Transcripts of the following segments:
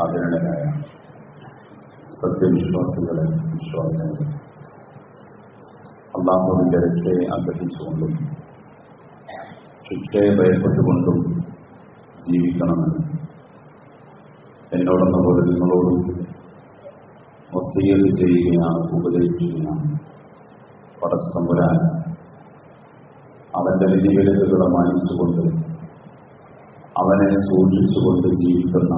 ആദരണീയരായ സത്യവിശ്വാസികളെ, വിശ്വാസികളെ, അല്ലാഹുവിന്റെ രക്ഷയെ ആഗ്രഹിച്ചുകൊണ്ടും ശിക്ഷയെ ഭയപ്പെട്ടുകൊണ്ടും ജീവിക്കണമെന്ന് എന്നോടെന്നപോലെ നിങ്ങളോടും വസിയ്യത്ത് ചെയ്യുകയാണ്, ഉപദേശിക്കുകയാണ്. പടച്ചതമ്പുരാൻ അവന്റെ വിധിവിലക്കുകളെ മാനിച്ചുകൊണ്ട് അവനെ സൂക്ഷിച്ചുകൊണ്ട് ജീവിക്കുന്ന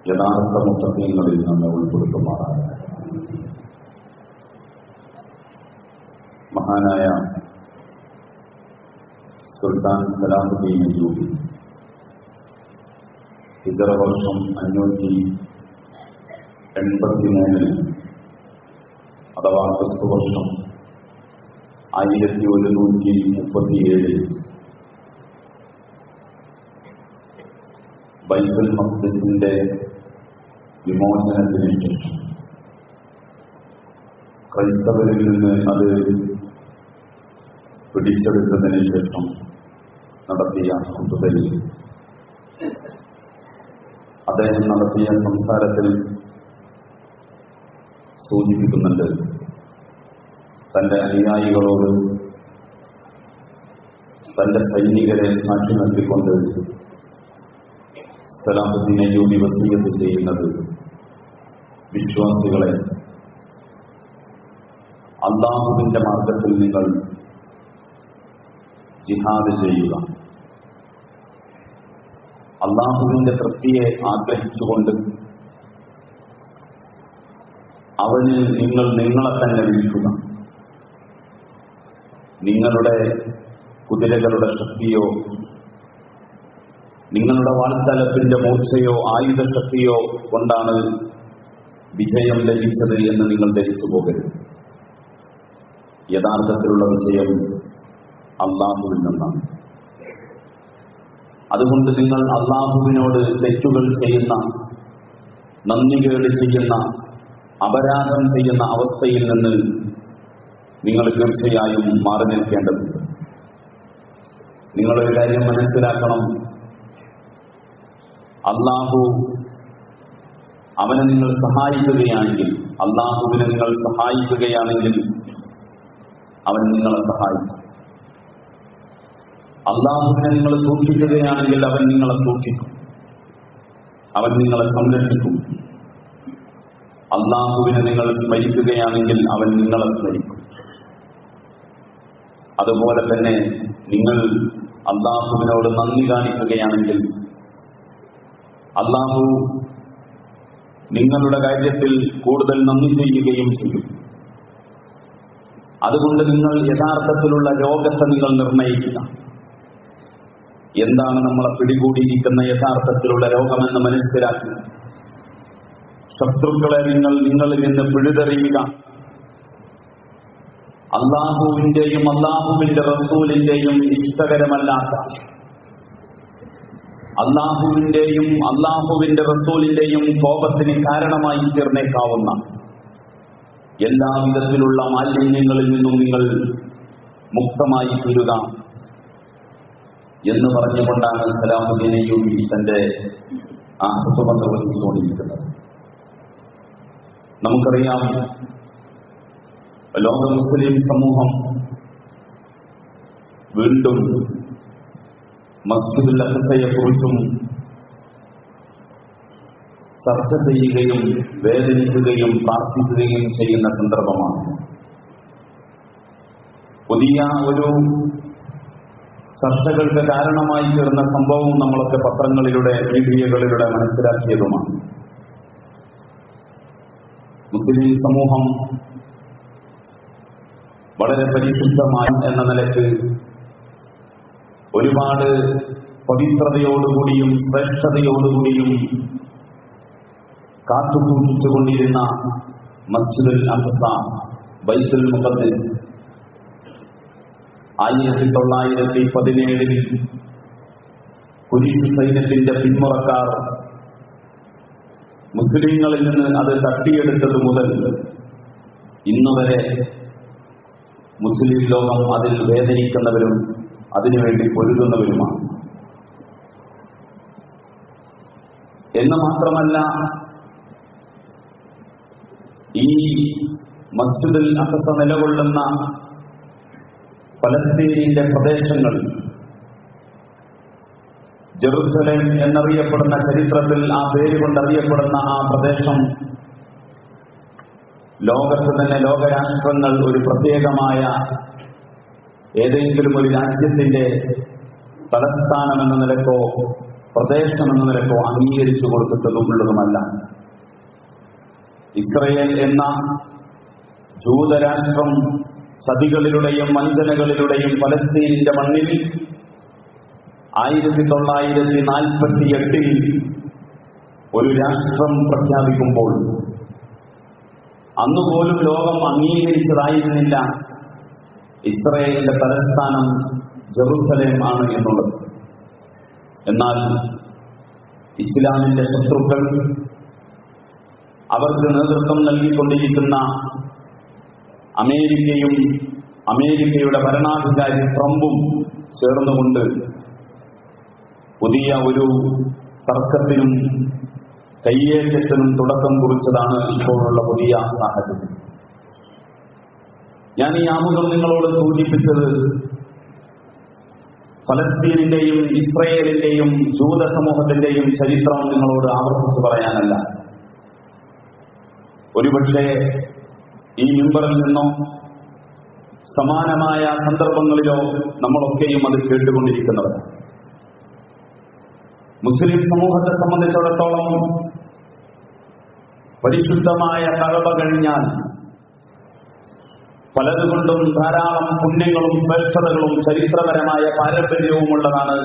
യഥാർത്ഥ മുത്തഖീങ്ങളിൽ നമ്മെ ഉൾപ്പെടുത്തുമാറാകട്ടെ. മഹാനായ സുൽത്താൻ സലാഹുദ്ദീൻ അയ്യൂബി ഹിജറ വർഷം 583 അഥവാ ക്രിസ്തു വർഷം 1137 ബൈത്തുൽ മഖ്ദിസിന്റെ വിമോചനത്തിന് ശേഷം ക്രൈസ്തവരിൽ നിന്ന് അത് പിടിച്ചെടുത്തതിന് ശേഷം നടത്തിയ ഖുതുബയിൽ അദ്ദേഹം നടത്തിയ സംസാരത്തിൽ സൂചിപ്പിക്കുന്നുണ്ട്, തന്റെ അനുയായികളോട് തന്റെ സൈനികരെ സാക്ഷി നിർത്തിക്കൊണ്ട് സലാഹുദ്ദീൻ അയ്യൂബി വസിയ്യത്ത് ചെയ്യുന്നത്, വിശ്വാസികളെ, അല്ലാഹുവിന്റെ മാർഗത്തിൽ നിങ്ങൾ ജിഹാദ് ചെയ്യുക. അല്ലാഹുവിന്റെ തൃപ്തിയെ ആഗ്രഹിച്ചുകൊണ്ട് അവനിൽ നിങ്ങൾ നിങ്ങളെ തന്നെ വിൽക്കുക. നിങ്ങളുടെ കുതിരകളുടെ ശക്തിയോ നിങ്ങളുടെ വാൾത്തലപ്പിന്റെ മൂർച്ചയോ ആയുധശക്തിയോ കൊണ്ടാണ് വിജയം ലഭിച്ചത് എന്ന് നിങ്ങൾ ധരിച്ചു പോകരുത്. യഥാർത്ഥത്തിലുള്ള വിജയം അല്ലാഹുവിൽ നിന്നാണ്. അതുകൊണ്ട് നിങ്ങൾ അല്ലാഹുവിനോട് തെറ്റുകൾ ചെയ്യുന്ന, നന്ദികേട് ചെയ്യുന്ന, അപരാധം ചെയ്യുന്ന അവസ്ഥയിൽ നിന്ന് നിങ്ങൾ തീർച്ചയായും മാറി നിൽക്കേണ്ടതുണ്ട്. നിങ്ങളൊരു കാര്യം മനസ്സിലാക്കണം, അല്ലാഹു അവനെ നിങ്ങൾ സഹായിക്കുകയാണെങ്കിൽ, അല്ലാഹുവിനെ നിങ്ങൾ സഹായിക്കുകയാണെങ്കിൽ അവൻ നിങ്ങളെ സഹായിക്കും. അല്ലാഹുവിനെ നിങ്ങൾ സൂക്ഷിക്കുകയാണെങ്കിൽ അവൻ നിങ്ങളെ സൂക്ഷിക്കും, അവൻ നിങ്ങളെ സംരക്ഷിക്കും. അല്ലാഹുവിനെ നിങ്ങൾ സ്മരിക്കുകയാണെങ്കിൽ അവൻ നിങ്ങളെ സ്മരിക്കും. അതുപോലെ തന്നെ നിങ്ങൾ അല്ലാഹുവിനോട് നന്ദി കാണിക്കുകയാണെങ്കിൽ അല്ലാഹു നിങ്ങളുടെ കാര്യത്തിൽ കൂടുതൽ നന്ദി ചെയ്യുകയും ചെയ്യും. അതുകൊണ്ട് നിങ്ങൾ യഥാർത്ഥത്തിലുള്ള രോഗത്തെ നിങ്ങൾ നിർണയിക്കുക. എന്താണ് നമ്മളെ പിടികൂടിയിരിക്കുന്ന യഥാർത്ഥത്തിലുള്ള രോഗമെന്ന് മനസ്സിലാക്കുക. ശത്രുക്കളെ നിങ്ങളിൽ നിന്ന് പിഴുതെറിയുക. അല്ലാഹുവിന്റെയും അല്ലാഹുവിന്റെ റസൂലിന്റെയും ഇഷ്ടകരമല്ലാത്ത, അല്ലാഹുവിന്റെയും അല്ലാഹുവിന്റെ റസൂലിന്റെയും കോപത്തിന് കാരണമായി തീർന്നേക്കാവുന്ന എല്ലാവിധത്തിലുള്ള മാലിന്യങ്ങളിൽ നിന്നും നിങ്ങൾ മുക്തമായി തീരുക എന്ന് പറഞ്ഞുകൊണ്ടാണ് സലാഹുദ്ദീൻ അയ്യൂബി തന്റെ ആ ഖുതുബ നിർവഹിച്ചുകൊണ്ടിരിക്കുന്നത്. നമുക്കറിയാം, ലോക മുസ്ലിം സമൂഹം വീണ്ടും മസ്ജിദുൽ അഖ്സയെക്കുറിച്ചും ചർച്ച ചെയ്യുകയും വേദനിക്കുകയും പ്രാർത്ഥിക്കുകയും ചെയ്യുന്ന സന്ദർഭമാണ്. പുതിയ ഒരു ചർച്ചകൾക്ക് കാരണമായി തീർന്ന സംഭവം നമ്മളൊക്കെ പത്രങ്ങളിലൂടെ, മീഡിയകളിലൂടെ മനസ്സിലാക്കിയതുമാണ്. മുസ്ലിം സമൂഹം വളരെ പരിശുദ്ധമായ എന്ന നിലയ്ക്ക് ഒരുപാട് പവിത്രതയോടുകൂടിയും ശ്രേഷ്ഠതയോടുകൂടിയും കാത്തുസൂക്ഷിച്ചുകൊണ്ടിരുന്ന മസ്ജിദുൽ അഖ്സ, ബൈത്തുൽ മുഖദ്ദിസ് 1917 കുരിശ് സൈന്യത്തിന്റെ പിന്മുറക്കാർ മുസ്ലിങ്ങളിൽ നിന്ന് അത് തട്ടിയെടുത്തത് മുതൽ ഇന്നുവരെ മുസ്ലിം ലോകം അതിൽ വേദനിക്കുന്നവരും അതിനുവേണ്ടി പൊരുതുന്നവരുമാണ്. എന്ന് മാത്രമല്ല, ഈ മസ്ജിദുൽ അഖ്സ നിലകൊള്ളുന്ന ഫലസ്തീനിന്റെ പ്രദേശങ്ങൾ, ജെറുസലേം എന്നറിയപ്പെടുന്ന, ചരിത്രത്തിൽ ആ പേര് കൊണ്ടറിയപ്പെടുന്ന ആ പ്രദേശം ലോകത്ത് തന്നെ ലോകരാഷ്ട്രങ്ങൾ ഒരു പ്രത്യേകമായ ഏതെങ്കിലും ഒരു രാജ്യത്തിന്റെ തലസ്ഥാനം എന്ന നിലക്കോ പ്രദേശം എന്ന നിലക്കോ അംഗീകരിച്ചു കൊടുത്തിട്ടുള്ളതുമല്ല. ഇസ്രയേൽ എന്ന ജൂതരാഷ്ട്രം ചതികളിലൂടെയും വഞ്ചനകളിലൂടെയും ഫലസ്തീനിന്റെ മണ്ണിൽ 1948 ഒരു രാഷ്ട്രം പ്രഖ്യാപിക്കുമ്പോൾ അന്നുപോലും ലോകം അംഗീകരിച്ചതായിരുന്നില്ല ഇസ്രയേലിന്റെ തലസ്ഥാനം ജെറുസലേം ആണ് എന്നുള്ളത്. എന്നാൽ ഇസ്ലാമിന്റെ ശത്രുക്കൾ, അവർക്ക് നേതൃത്വം നൽകിക്കൊണ്ടിരിക്കുന്ന അമേരിക്കയും അമേരിക്കയുടെ ഭരണാധികാരി ട്രംപും ചേർന്നുകൊണ്ട് പുതിയ ഒരു തർക്കത്തിനും കയ്യേറ്റത്തിനും തുടക്കം കുറിച്ചതാണ് ഇപ്പോഴുള്ള പുതിയ സാഹചര്യം. ഞാൻ ഈ ആമുഖം നിങ്ങളോട് സൂചിപ്പിച്ചത് ഫലസ്തീനിന്റെയും ഇസ്രയേലിന്റെയും ജൂത സമൂഹത്തിന്റെയും ചരിത്രം നിങ്ങളോട് ആവർത്തിച്ചു പറയാനല്ല. ഒരുപക്ഷെ ഈ മിമ്പറിൽ നിന്നോ സമാനമായ സന്ദർഭങ്ങളിലോ നമ്മളൊക്കെയും അത് കേട്ടുകൊണ്ടിരിക്കുന്നവരാണ്. മുസ്ലിം സമൂഹത്തെ സംബന്ധിച്ചിടത്തോളം പരിശുദ്ധമായ കഅബ കഴിഞ്ഞാൽ പലതുകൊണ്ടും ധാരാളം പുണ്യങ്ങളും ശ്രേഷ്ഠതകളും ചരിത്രപരമായ പാരമ്പര്യവുമുള്ളതാണ്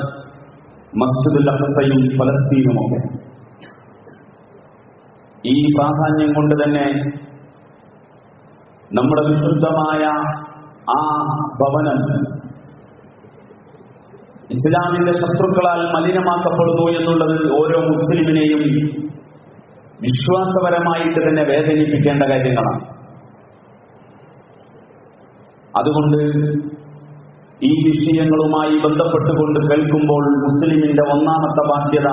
മസ്ജിദുൽ അഖ്സയും ഫലസ്തീനുമൊക്കെ. ഈ പ്രാധാന്യം കൊണ്ട് തന്നെ നമ്മുടെ വിശുദ്ധമായ ആ ഭവനം ഇസ്ലാമിന്റെ ശത്രുക്കളാൽ മലിനമാക്കപ്പെടുന്നു എന്നുള്ളത് ഓരോ മുസ്ലിമിനെയും വിശ്വാസപരമായിട്ട് തന്നെ വേദനിപ്പിക്കേണ്ട കാര്യങ്ങളാണ്. അതുകൊണ്ട് ഈ വിഷയങ്ങളുമായി ബന്ധപ്പെട്ടുകൊണ്ട് കേൾക്കുമ്പോൾ മുസ്ലിമിന്റെ ഒന്നാമത്തെ ബാധ്യത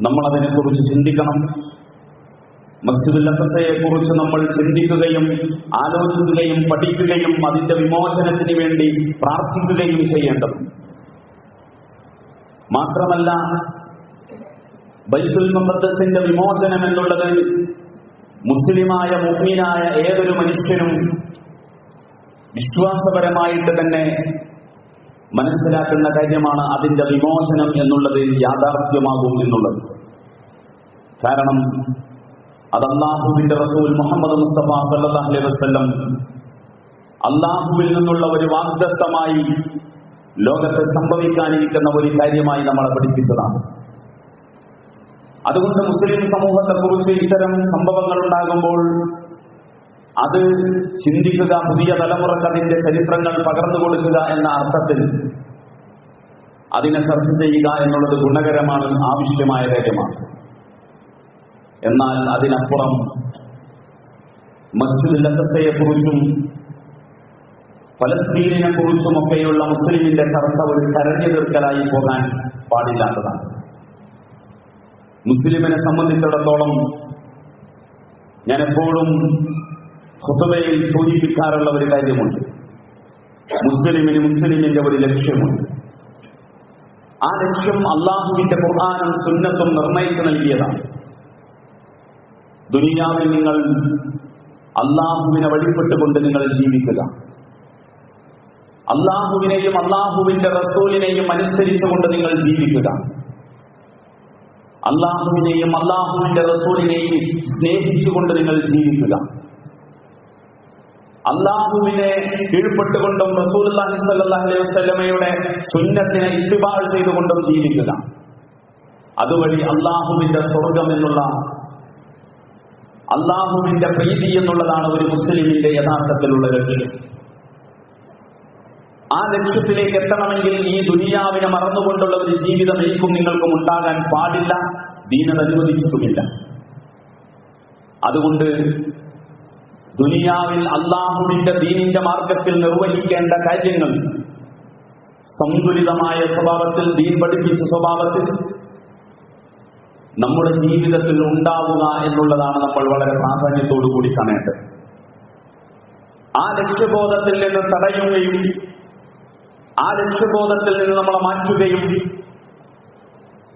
നമ്മൾ അതിനെക്കുറിച്ച് ചിന്തിക്കണം. മസ്ജിദുൽ അഖ്സയെ കുറിച്ച് നമ്മൾ ചിന്തിക്കുകയും ആലോചിക്കുകയും പഠിക്കുകയും അതിന്റെ വിമോചനത്തിന് വേണ്ടി പ്രാർത്ഥിക്കുകയും ചെയ്യേണ്ടത്. മാത്രമല്ല, ബൈത്തുൽ മുഖദ്ദസിന്റെ വിമോചനം എന്നുള്ളത് മുസ്ലിമായ മുഅ്മിനായ ഏതൊരു മനുഷ്യനും വിശ്വാസപരമായിട്ട് തന്നെ മനസ്സിലാക്കുന്ന കാര്യമാണ്. അതിന്റെ വിമോചനം എന്നുള്ളത് യാഥാർത്ഥ്യമാകും എന്നുള്ളത്. കാരണം അത് അല്ലാഹുവിന്റെ റസൂൽ മുഹമ്മദ് മുസ്തഫ സല്ലല്ലാഹു അലൈഹി വസല്ലം അല്ലാഹുവിൽ നിന്നുള്ള ഒരു വാഗ്ദത്തമായി ലോകത്ത് സംഭവിക്കാനിരിക്കുന്ന ഒരു കാര്യമായി നമ്മളെ പഠിപ്പിച്ചതാണ്. അതുകൊണ്ട് മുസ്ലിം സമൂഹത്തെക്കുറിച്ച് ഇത്തരം സംഭവങ്ങൾ ഉണ്ടാകുമ്പോൾ അത് ചിന്തിക്കുക, പുതിയ തലമുറക്ക് അതിന്റെ ചരിത്രങ്ങൾ പകർന്നു കൊടുക്കുക എന്ന അർത്ഥത്തിൽ അതിനെ ചർച്ച ചെയ്യുക എന്നുള്ളത് ഗുണകരമാണ്, ആവശ്യമായ കാര്യമാണ്. എന്നാൽ അതിനപ്പുറം മസ്ജിദുൽ അഖ്സയെ കുറിച്ചും ഫലസ്തീനിനെ കുറിച്ചുമൊക്കെയുള്ള മുസ്ലിമിന്റെ ചർച്ച ഒരു കരഞ്ഞു തീർക്കലായി പോകാൻ പാടില്ലാത്തതാണ്. മുസ്ലിമിനെ സംബന്ധിച്ചിടത്തോളം ഞാൻ എപ്പോഴും ഖുതുബയിൽ സൂചിപ്പിക്കാറുള്ള ഒരു കാര്യമുണ്ട്. മുസ്ലിമിന്റെ ഒരു ലക്ഷ്യമുണ്ട്. ആ ലക്ഷ്യം അല്ലാഹുവിന്റെ ഖുർആനും സുന്നത്തും നിർണയിച്ചു നൽകിയതാണ്. ദുനിയാവിൽ നിങ്ങൾ അല്ലാഹുവിനെ വഴിപ്പെട്ടുകൊണ്ട് നിങ്ങൾ ജീവിക്കുക, അല്ലാഹുവിനെയും അല്ലാഹുവിന്റെ റസൂലിനെയും അനുസരിച്ചുകൊണ്ട് നിങ്ങൾ ജീവിക്കുക, അല്ലാഹുവിനെയും അല്ലാഹുവിന്റെ റസൂലിനെയും സ്നേഹിച്ചുകൊണ്ട് നിങ്ങൾ ജീവിക്കുക, അല്ലാഹുവിനെ കീഴ്പ്പെട്ടുകൊണ്ടും റസൂലുള്ളാഹി സ്വല്ലല്ലാഹു അലൈഹി വസല്ലമയുടെ സുന്നത്തിനെ ഇത്തിബാ ചെയ്തുകൊണ്ടും ജീവിക്കുക. അതുവഴി അല്ലാഹുവിന്റെ സ്വർഗം എന്നുള്ള, അല്ലാഹുവിന്റെ പ്രീതി എന്നുള്ളതാണ് ഒരു മുസ്ലിമിന്റെ യഥാർത്ഥത്തിലുള്ള ലക്ഷ്യം. ആ ലക്ഷ്യത്തിലേക്ക് എത്തണമെങ്കിൽ ഈ ദുനിയാവിനെ മറന്നുകൊണ്ടുള്ള ഒരു ജീവിതം എനിക്കും നിങ്ങൾക്കും ഉണ്ടാകാൻ പാടില്ല, ദീനത് അനുവദിച്ചിട്ടുമില്ല. അതുകൊണ്ട് ദുനിയാവിൽ അല്ലാഹുവിന്റെ ദീനിന്റെ മാർഗത്തിൽ നിർവഹിക്കേണ്ട കാര്യങ്ങൾ സന്തുലിതമായ സ്വഭാവത്തിൽ, ദീൻ പഠിപ്പിച്ച സ്വഭാവത്തിൽ, നമ്മുടെ ജീവിതത്തിൽ ഉണ്ടാവുക എന്നുള്ളതാണ് നമ്മൾ വളരെ പ്രാധാന്യത്തോടു കൂടി കാണേണ്ടത്. ആ ലക്ഷ്യബോധത്തിൽ നിന്ന് തടയുകയും ആ ലക്ഷ്യബോധത്തിൽ നിന്ന് നമ്മളെ മാറ്റുകയും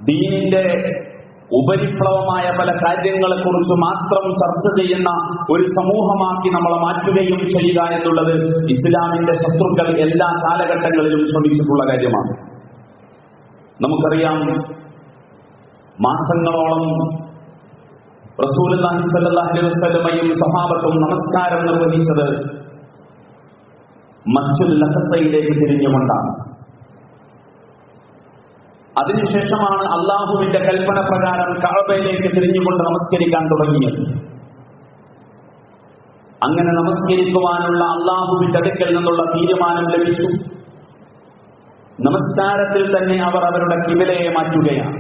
ദീനിന്റെ ഉപരിപ്ലവമായ പല കാര്യങ്ങളെക്കുറിച്ച് മാത്രം ചർച്ച ചെയ്യുന്ന ഒരു സമൂഹമാക്കി നമ്മളെ മാറ്റുകയും ചെയ്യുക എന്നുള്ളത് ഇസ്ലാമിന്റെ ശത്രുക്കൾ എല്ലാ കാലഘട്ടങ്ങളിലും ശ്രമിച്ചിട്ടുള്ള കാര്യമാണ്. നമുക്കറിയാം, മാസങ്ങളോളം റസൂലുള്ളാഹി സ്വല്ലല്ലാഹു അലൈഹി വസല്ലമയും സഹാബത്തും നമസ്കാരം നിർവഹിച്ചത് മസ്ജിദുൽ അഖ്സയിലേക്ക് തിരിഞ്ഞുകൊണ്ടാണ്. അതിനുശേഷമാണ് അള്ളാഹുവിന്റെ കൽപ്പന പ്രകാരം കഅബയിലേക്ക് തിരിഞ്ഞുകൊണ്ട് നമസ്കരിക്കാൻ തുടങ്ങിയത്. അങ്ങനെ നമസ്കരിക്കുവാനുള്ള അള്ളാഹുവിന്റെ അടുക്കൽ നിന്നുള്ള തീരുമാനം ലഭിച്ചു. നമസ്കാരത്തിൽ തന്നെ അവർ അവരുടെ ഖിബലയെ മാറ്റുകയാണ്.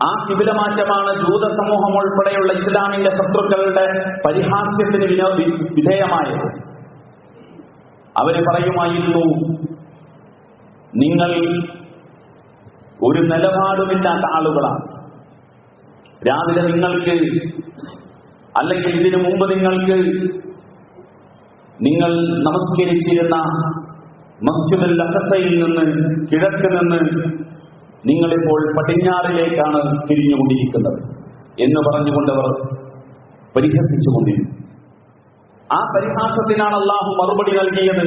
ആ ഖിബല മാറ്റമാണ് ജൂത സമൂഹം ഉൾപ്പെടെയുള്ള ഇസ്ലാമിന്റെ ശത്രുക്കളുടെ പരിഹാസ്യത്തിന് വിധേയമായത്. അവര് പറയുമായിരുന്നു, നിങ്ങൾ ഒരു നിലപാടുമില്ലാത്ത ആളുകളാണ്. രാവിലെ നിങ്ങൾക്ക്, അല്ലെങ്കിൽ ഇതിനു മുമ്പ് നിങ്ങൾ നമസ്കരിച്ചിരുന്ന മസ്ജിദുൽ അഖ്സയിൽ നിന്ന്, കിഴക്ക് നിന്ന് നിങ്ങളിപ്പോൾ പടിഞ്ഞാറിലേക്കാണ് തിരിഞ്ഞുകൊണ്ടിരിക്കുന്നത് എന്ന് പറഞ്ഞുകൊണ്ടവർ പരിഹസിച്ചുകൊണ്ടിരുന്നു. ആ പരിഹാസത്തിനാണ് അള്ളാഹു മറുപടി നൽകിയത്,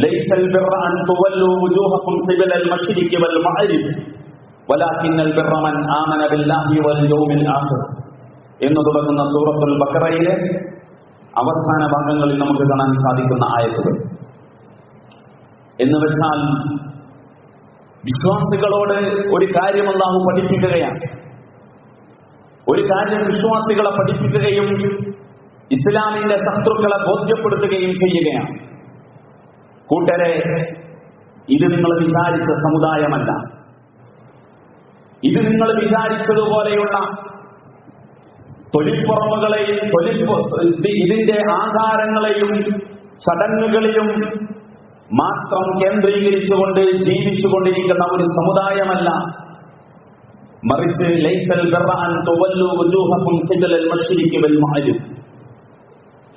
ലൈസൽ ബിർറ അൻ തുവല്ലു വുജൂഹകും ഖിബലൽ മശ്രിഖി വൽ മഗ്രിബ് വലാകിന്നൽ ബിർറ മൻ ആമന ബില്ലാഹി വൽ യൗമിൽ ആഖിർ എന്ന് തുടങ്ങുന്ന സൂറത്തുൽ ബഖറയിലെ അവസാന ഭാഗങ്ങളിൽ നമുക്ക് കാണാൻ സാധിക്കുന്ന ആയത്തുകൾ. എന്ന് വെച്ചാൽ വിശ്വാസികളോട് ഒരു കാര്യം അല്ലാഹു പഠിപ്പിക്കുകയാണ്. ഒരു കാര്യം വിശ്വാസികളെ പഠിപ്പിക്കുകയും ഇസ്ലാമിന്റെ ശത്രുക്കളെ ബോധ്യപ്പെടുത്തുകയും ചെയ്യുകയാണ്. കൂട്ടരെ, ഇത് നിങ്ങൾ വിചാരിച്ച സമുദായമല്ല. ഇത് നിങ്ങൾ വിചാരിച്ചതുപോലെയുള്ള തൊലിപ്പുറമുകളെയും ഇതിന്റെ ആചാരങ്ങളെയും ചടങ്ങുകളിലും മാത്രം കേന്ദ്രീകരിച്ചുകൊണ്ട് ജീവിച്ചുകൊണ്ടിരിക്കുന്ന ഒരു സമുദായമല്ല. മറിച്ച് ലൈസൽ ബിർറ അൻ തുവല്ലു വുജൂഹകും ഖിബലൽ മശ്രിഖി വൽ മഗ്രിബ്,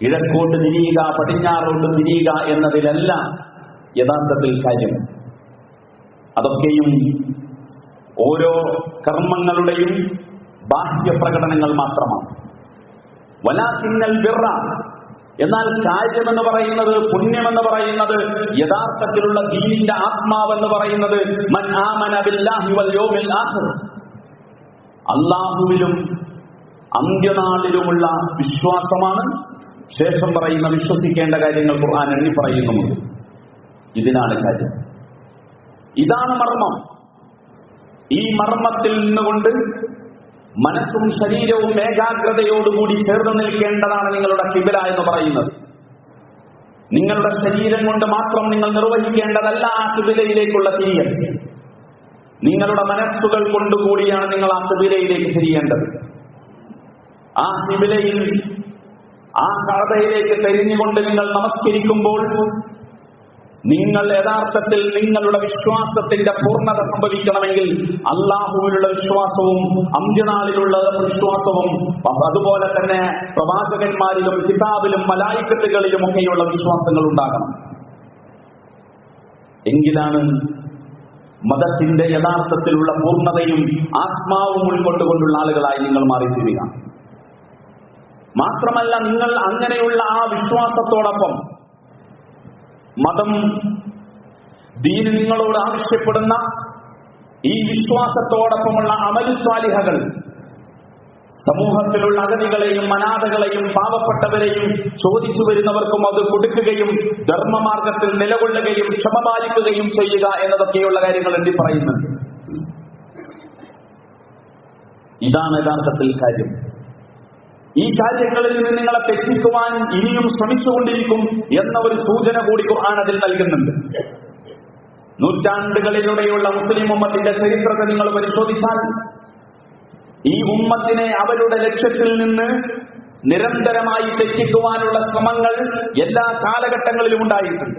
കിഴക്കോട്ട് തിരിയുക, പടിഞ്ഞാറോട്ട് തിരിയുക എന്നതിലല്ല യഥാർത്ഥത്തിൽ കാര്യം. അതൊക്കെയും ഓരോ കർമ്മങ്ങളുടെയും ബാഹ്യ പ്രകടനങ്ങൾ മാത്രമാണ്. വലാകിന്നൽ ബിർറ, എന്നാൽ കാര്യമെന്ന് പറയുന്നത്, പുണ്യമെന്ന് പറയുന്നത്, യഥാർത്ഥത്തിലുള്ള ദീനിന്റെ ആത്മാവെന്ന് പറയുന്നത് മൻ ആമന ബില്ലാഹി വൽ യൗമിൽ ആഖിർ, അല്ലാഹുവിലും അന്ത്യനാളിലുമുള്ള വിശ്വാസമാണ്. ശേഷം പറയുന്ന വിശ്വസിക്കേണ്ട കാര്യങ്ങൾ ഖുർആൻ എണ്ണി പറയുന്നുമുണ്ട്. ഇതിനാണ് കാര്യം. ഇതാണ് മർമ്മം. ഈ മർമ്മത്തിൽ നിന്നുകൊണ്ട് മനസ്സും ശരീരവും ഏകാഗ്രതയോടുകൂടി ചേർന്ന് നിൽക്കേണ്ടതാണ് നിങ്ങളുടെ ഖിബല എന്ന് പറയുന്നത്. നിങ്ങളുടെ ശരീരം കൊണ്ട് മാത്രം നിങ്ങൾ നിർവഹിക്കേണ്ടതല്ല ആ ഖിബലയിലേക്കുള്ള തിരിയൽ. നിങ്ങളുടെ മനസ്സുകൾ കൊണ്ടുകൂടിയാണ് നിങ്ങൾ ആ ഖിബലയിലേക്ക് തിരിയേണ്ടത്. ആ ഖിബലയിൽ, ആ കഅബയിലേക്ക് തിരിഞ്ഞുകൊണ്ട് നിങ്ങൾ നമസ്കരിക്കുമ്പോൾ നിങ്ങൾ യഥാർത്ഥത്തിൽ നിങ്ങളുടെ വിശ്വാസത്തിന്റെ പൂർണ്ണത സംഭവിക്കണമെങ്കിൽ അല്ലാഹുവിലുള്ള വിശ്വാസവും അന്ത്യനാളിലുള്ള വിശ്വാസവും അതുപോലെ തന്നെ പ്രവാചകന്മാരിലും കിതാബിലും മലായിക്കത്തുകളിലും ഒക്കെയുള്ള വിശ്വാസങ്ങൾ ഉണ്ടാകണം. എങ്കിലാണ് മതത്തിന്റെ യഥാർത്ഥത്തിലുള്ള പൂർണ്ണതയും ആത്മാവും ഉൾക്കൊണ്ടുകൊണ്ടുള്ള ആളുകളായി നിങ്ങൾ മാറിത്തീരുക. മാത്രമല്ല, നിങ്ങൾ അങ്ങനെയുള്ള ആ വിശ്വാസത്തോടൊപ്പം മതം, ദീൻ നിങ്ങളോട് ആവശ്യപ്പെടുന്ന ഈ വിശ്വാസത്തോടൊപ്പമുള്ള അമലു സ്വാലിഹകൾ സമൂഹത്തിലുള്ള അഗതികളെയും അനാഥകളെയും പാവപ്പെട്ടവരെയും ചോദിച്ചു വരുന്നവർക്കും അത് കൊടുക്കുകയും ധർമ്മമാർഗത്തിൽ നിലകൊള്ളുകയും ക്ഷമ പാലിക്കുകയും ചെയ്യുക എന്നതൊക്കെയുള്ള കാര്യങ്ങൾ എണ്ണി പറയുന്നുണ്ട്. ഇതാണ് യഥാർത്ഥത്തിൽ കാര്യം. ഈ കാര്യങ്ങളിൽ നിന്ന് നിങ്ങളെ തെറ്റിക്കുവാൻ ഇനിയും ശ്രമിച്ചുകൊണ്ടിരിക്കും എന്ന ഒരു സൂചന കൂടി ഖുർആൻ അതിൽ നൽകുന്നുണ്ട്. നൂറ്റാണ്ടുകളിലൂടെയുള്ള മുസ്ലിം ഉമ്മത്തിന്റെ ചരിത്രത്തെ നിങ്ങൾ പരിശോധിച്ചാൽ ഈ ഉമ്മത്തിനെ അവരുടെ ലക്ഷ്യത്തിൽ നിന്ന് നിരന്തരമായി തെറ്റിക്കുവാനുള്ള ശ്രമങ്ങൾ എല്ലാ കാലഘട്ടങ്ങളിലും ഉണ്ടായിട്ടുണ്ട്.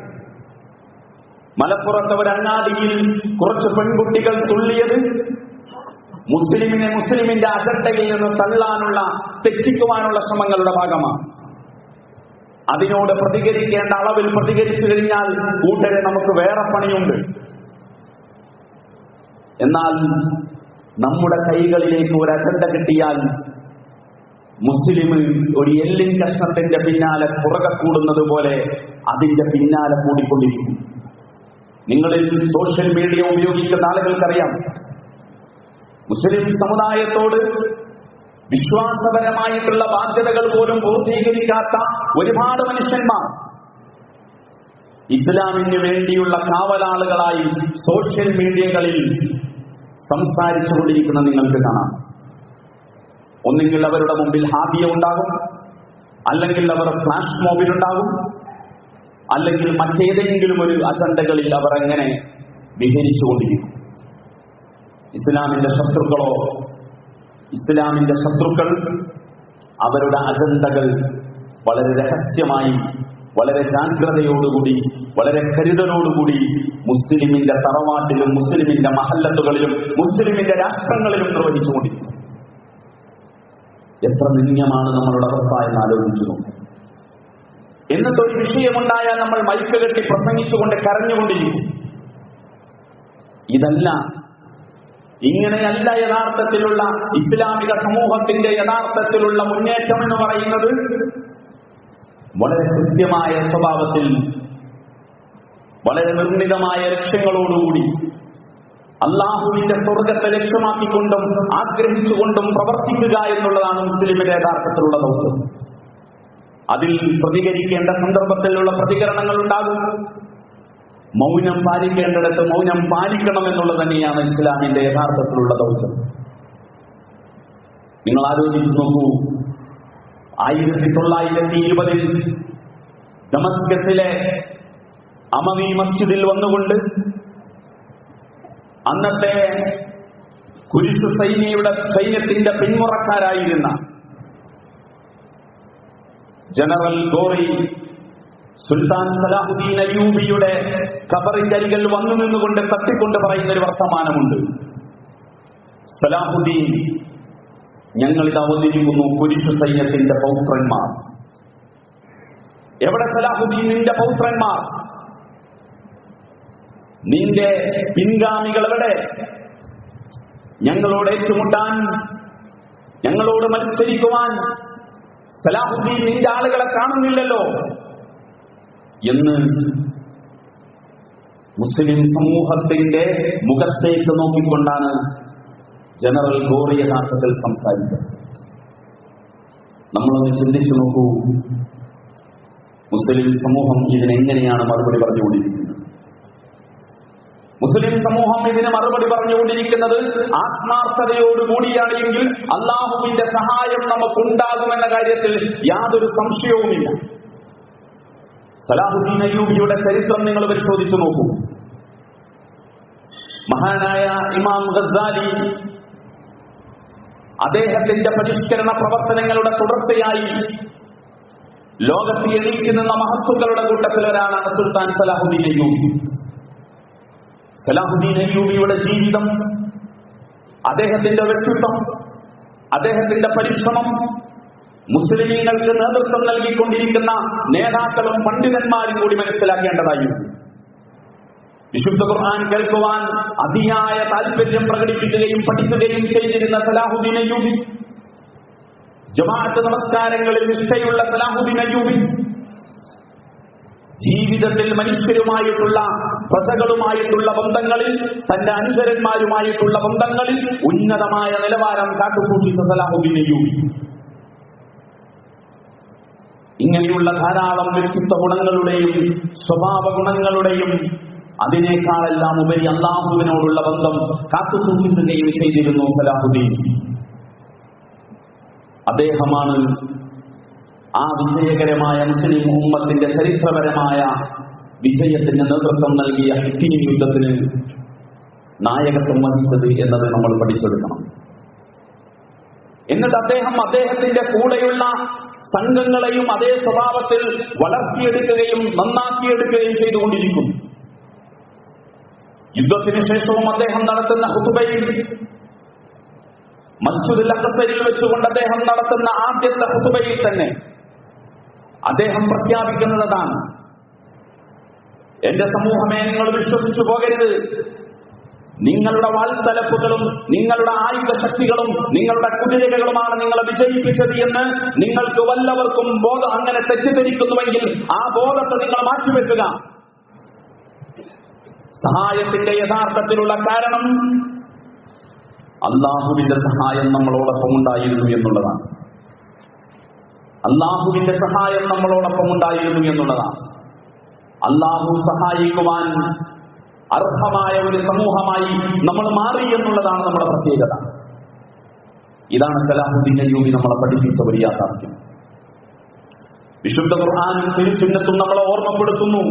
മലപ്പുറത്തെ ഒരു അങ്ങാടിയിൽ കുറച്ച് പെൺകുട്ടികൾ തുള്ളിയത് മുസ്ലിമിനെ മുസ്ലിമിന്റെ അജണ്ടയിൽ നിന്ന് തള്ളാനുള്ള, തെറ്റിക്കുവാനുള്ള ശ്രമങ്ങളുടെ ഭാഗമാണ്. അതിനോട് പ്രതികരിക്കേണ്ട അളവിൽ പ്രതികരിച്ചു കഴിഞ്ഞാൽ കൂട്ടരെ നമുക്ക് വേറെ പണിയുണ്ട്. എന്നാൽ നമ്മുടെ കൈകളിലേക്ക് ഒരു അജണ്ട കിട്ടിയാൽ മുസ്ലിം ഒരു എല്ലിൻ കഷ്ണത്തിന്റെ പിന്നാലെ പുറകെ കൂടുന്നത് പോലെ അതിന്റെ പിന്നാലെ കൂടിക്കൊണ്ടിരിക്കും. നിങ്ങളിൽ സോഷ്യൽ മീഡിയ ഉപയോഗിക്കുന്ന ആളുകൾക്കറിയാം, മുസ്ലിം സമുദായത്തോട് വിശ്വാസപരമായിട്ടുള്ള ബാധ്യതകൾ പോലും പൂർത്തീകരിക്കാത്ത ഒരുപാട് മനുഷ്യന്മാർ ഇസ്ലാമിന് വേണ്ടിയുള്ള കാവലാളുകളായി സോഷ്യൽ മീഡിയകളിൽ സംസാരിച്ചുകൊണ്ടിരിക്കുന്ന നിങ്ങൾക്ക് കാണാം. ഒന്നെങ്കിൽ അവരുടെ മുമ്പിൽ ഹാദിയ ഉണ്ടാകും, അല്ലെങ്കിൽ അവർ ഫ്ലാഷ് മോബിലുണ്ടാകും, അല്ലെങ്കിൽ മറ്റേതെങ്കിലും ഒരു അജണ്ടകളിൽ അവർ എങ്ങനെ വിഹരിച്ചുകൊണ്ടിരിക്കും. ഇസ്ലാമിന്റെ ശത്രുക്കൾ അവരുടെ അജണ്ടകൾ വളരെ രഹസ്യമായി, വളരെ ജാഗ്രതയോടുകൂടി, വളരെ കരുതലോടുകൂടി മുസ്ലിമിന്റെ തറവാട്ടിലും മുസ്ലിമിന്റെ മഹല്ലത്തുകളിലും മുസ്ലിമിന്റെ രാഷ്ട്രങ്ങളിലും നിർവഹിച്ചുകൊണ്ടിരിക്കും. എത്ര നിന്ദ്യമാണ് നമ്മളുടെ അവസ്ഥ എന്ന് ആലോചിച്ചു നോക്കും. എന്നിട്ടൊരു വിഷയമുണ്ടായാൽ നമ്മൾ മൈക്ക് കെട്ടി പ്രസംഗിച്ചുകൊണ്ട് കരഞ്ഞുകൊണ്ടിരിക്കും. ഇങ്ങനെയല്ല യഥാർത്ഥത്തിലുള്ള ഇസ്ലാമിക സമൂഹത്തിന്റെ യഥാർത്ഥത്തിലുള്ള മുന്നേറ്റം എന്ന് പറയുന്നത്. വളരെ കൃത്യമായ സ്വഭാവത്തിൽ, വളരെ നിർണിതമായ ലക്ഷ്യങ്ങളോടുകൂടി അള്ളാഹുവിന്റെ സ്വർഗത്തെ ലക്ഷ്യമാക്കിക്കൊണ്ടും ആഗ്രഹിച്ചുകൊണ്ടും പ്രവർത്തിക്കുക എന്നുള്ളതാണ് മുസ്ലിമിന്റെ യഥാർത്ഥത്തിലുള്ള ദൗത്യം. അതിൽ പ്രതികരിക്കേണ്ട സന്ദർഭത്തിലുള്ള പ്രതികരണങ്ങൾ ഉണ്ടാകും. മൗനം പാലിക്കേണ്ടിടത്ത് മൗനം പാലിക്കണം എന്നുള്ളത് തന്നെയാണ് ഇസ്ലാമിന്റെ യഥാർത്ഥത്തിലുള്ള ദൗത്യം. നിങ്ങൾ ആലോചിച്ചു നോക്കൂ, 1920 ദമസ്കസിലെ അമവി മസ്ജിദിൽ വന്നുകൊണ്ട് അന്നത്തെ കുരിശ് സൈന്യത്തിന്റെ പിന്മുറക്കാരായിരുന്ന ജനറൽ ഗോറി സുൽത്താൻ സലാഹുദ്ദീൻ അയ്യൂബിയുടെ ഖബറിന്റെ അരികിൽ വന്നു നിന്നുകൊണ്ട് തട്ടിക്കൊണ്ട് പറയുന്ന ഒരു വർത്തമാനമുണ്ട്. സലാഹുദ്ദീൻ, ഞങ്ങളിത് അവതരിക്കുന്നു കുരിശു സൈന്യത്തിന്റെ പൗത്രന്മാർ. എവിടെ സലാഹുദ്ദീൻ നിന്റെ പൗത്രന്മാർ? നിന്റെ പിൻഗാമികൾ എവിടെ? ഞങ്ങളോട് ഏറ്റുമുട്ടാൻ, ഞങ്ങളോട് മത്സരിക്കുവാൻ സലാഹുദ്ദീൻ നിന്റെ ആളുകളെ കാണുന്നില്ലല്ലോ എന്ന് മുസ്ലിം സമൂഹത്തിന്റെ മുഖത്തേക്ക് നോക്കിക്കൊണ്ടാണ് ജനറൽ ഗോറി യഥാർത്ഥത്തിൽ സംസാരിക്കുന്നത്. നമ്മളൊന്ന് ചിന്തിച്ചു നോക്കൂ, മുസ്ലിം സമൂഹം ഇതിനെങ്ങനെയാണ് മറുപടി പറഞ്ഞുകൊണ്ടിരിക്കുന്നത്? മുസ്ലിം സമൂഹം ഇതിന് മറുപടി പറഞ്ഞുകൊണ്ടിരിക്കുന്നത് ആത്മാർത്ഥതയോടുകൂടിയാണ് എങ്കിൽ അള്ളാഹുവിന്റെ സഹായം നമുക്കുണ്ടാകുമെന്ന കാര്യത്തിൽ യാതൊരു സംശയവുമില്ല. സലാഹുദ്ദീൻ അയ്യൂബിയുടെ ചരിത്രം നിങ്ങൾ പരിശോധിച്ചു നോക്കൂ. മഹാനായ ഇമാം ഗസാലി അദ്ദേഹത്തിന്റെ പരിഷ്കരണ പ്രവർത്തനങ്ങളുടെ തുടർച്ചയായി ലോകത്ത് എണീറ്റ് നിന്ന മഹത്തുക്കളുടെ കൂട്ടത്തിൽ ഒരാളാണ് സുൽത്താൻ സലാഹുദ്ദീൻ അയ്യൂബി. സലാഹുദ്ദീൻ അയ്യൂബിയുടെ ജീവിതം, അദ്ദേഹത്തിന്റെ വ്യക്തിത്വം, അദ്ദേഹത്തിന്റെ പരിശ്രമം മുസ്ലിമീങ്ങൾക്ക് നേതൃത്വം നൽകിക്കൊണ്ടിരിക്കുന്ന നേതാക്കളും പണ്ഡിതന്മാരും കൂടി മനസ്സിലാക്കേണ്ടതായിരുന്നു. വിശുദ്ധ ഖുർആൻ കേൾക്കുവാൻ അതിയായ താല്പര്യം പ്രകടിപ്പിക്കുകയും പഠിക്കുകയും ചെയ്തിരുന്ന സലാഹുദ്ദീൻ അയ്യൂബി, ജമാഅത്ത് നമസ്കാരങ്ങളിൽ നിഷ്ഠയുള്ള സലാഹുദ്ദീൻ അയ്യൂബി, ജീവിതത്തിൽ മനുഷ്യരുമായിട്ടുള്ള പ്രജകളുമായിട്ടുള്ള ബന്ധങ്ങളിൽ, തന്റെ അനുചരന്മാരുമായിട്ടുള്ള ബന്ധങ്ങളിൽ ഉന്നതമായ നിലവാരം കാത്തുസൂക്ഷിച്ച സലാഹുദ്ദീൻ അയ്യൂബി ഇങ്ങനെയുള്ള ധാരാളം വ്യക്തിത്വ ഗുണങ്ങളുടെയും സ്വഭാവ ഗുണങ്ങളുടെയും അതിനേക്കാളെല്ലാം ഉപരി അല്ലാഹുവിനോടുള്ള ബന്ധം കാത്തുസൂക്ഷിക്കുകയും ചെയ്തിരുന്നു സലാഹുദ്ദീൻ. അദ്ദേഹമാണ് ആ വിജയകരമായ മുസ്ലിം ഉമ്മത്തിന്റെ ചരിത്രപരമായ വിജയത്തിന് നേതൃത്വം നൽകിയ ഹിത്തീൻ യുദ്ധത്തിന് നായകത്വം വഹിച്ചത് എന്നത് നമ്മൾ പഠിച്ചെടുക്കണം. എന്നിട്ട് അദ്ദേഹത്തിന്റെ കൂടെയുള്ള സംഘങ്ങളെയും അതേ സ്വഭാവത്തിൽ വളർത്തിയെടുക്കുകയും നന്നാക്കിയെടുക്കുകയും ചെയ്തുകൊണ്ടിരിക്കുന്നു. യുദ്ധത്തിന് ശേഷവും അദ്ദേഹം നടത്തുന്ന ഖുതുബയിൽ മസ്ജിദുൽ അഖ്സയിൽ വെച്ചുകൊണ്ട് അദ്ദേഹം നടത്തുന്ന ആദ്യത്തെ ഖുതുബയിൽ തന്നെ അദ്ദേഹം പ്രഖ്യാപിക്കുന്നതാണ്, എന്റെ സമൂഹമേ, നിങ്ങൾ വിശ്വസിച്ചു പോകരുത്. നിങ്ങളുടെ വാൾത്തലപ്പുകളും നിങ്ങളുടെ ആയുധ ശക്തികളും നിങ്ങളുടെ കുതിരകളുമാണ് നിങ്ങളെ വിജയിപ്പിച്ചത് എന്ന് നിങ്ങൾക്ക് വല്ലവർക്കും ബോധം അങ്ങനെ തെറ്റിദ്ധരിക്കുന്നുവെങ്കിൽ ആ ബോധത്തെ നിങ്ങൾ മാറ്റിവെക്കുക. സഹായത്തിന്റെ യഥാർത്ഥത്തിലുള്ള കാരണം അള്ളാഹുവിന്റെ സഹായം നമ്മളോടൊപ്പം ഉണ്ടായിരുന്നു എന്നുള്ളതാണ്. അള്ളാഹുവിന്റെ സഹായം നമ്മളോടൊപ്പം ഉണ്ടായിരുന്നു എന്നുള്ളതാണ്. അള്ളാഹു സഹായിക്കുവാൻ അർഹമായ ഒരു സമൂഹമായി നമ്മൾ മാറി എന്നുള്ളതാണ് നമ്മുടെ പ്രത്യേകത. ഇതാണ് സലാഹുദ്ദീൻ അയ്യൂബി നമ്മളെ പഠിപ്പിച്ച ഒരു യാഥാർത്ഥ്യം. വിശുദ്ധ ഖുർആനും തിരുസുന്നത്തും നമ്മളെ ഓർമ്മപ്പെടുത്തുന്നു,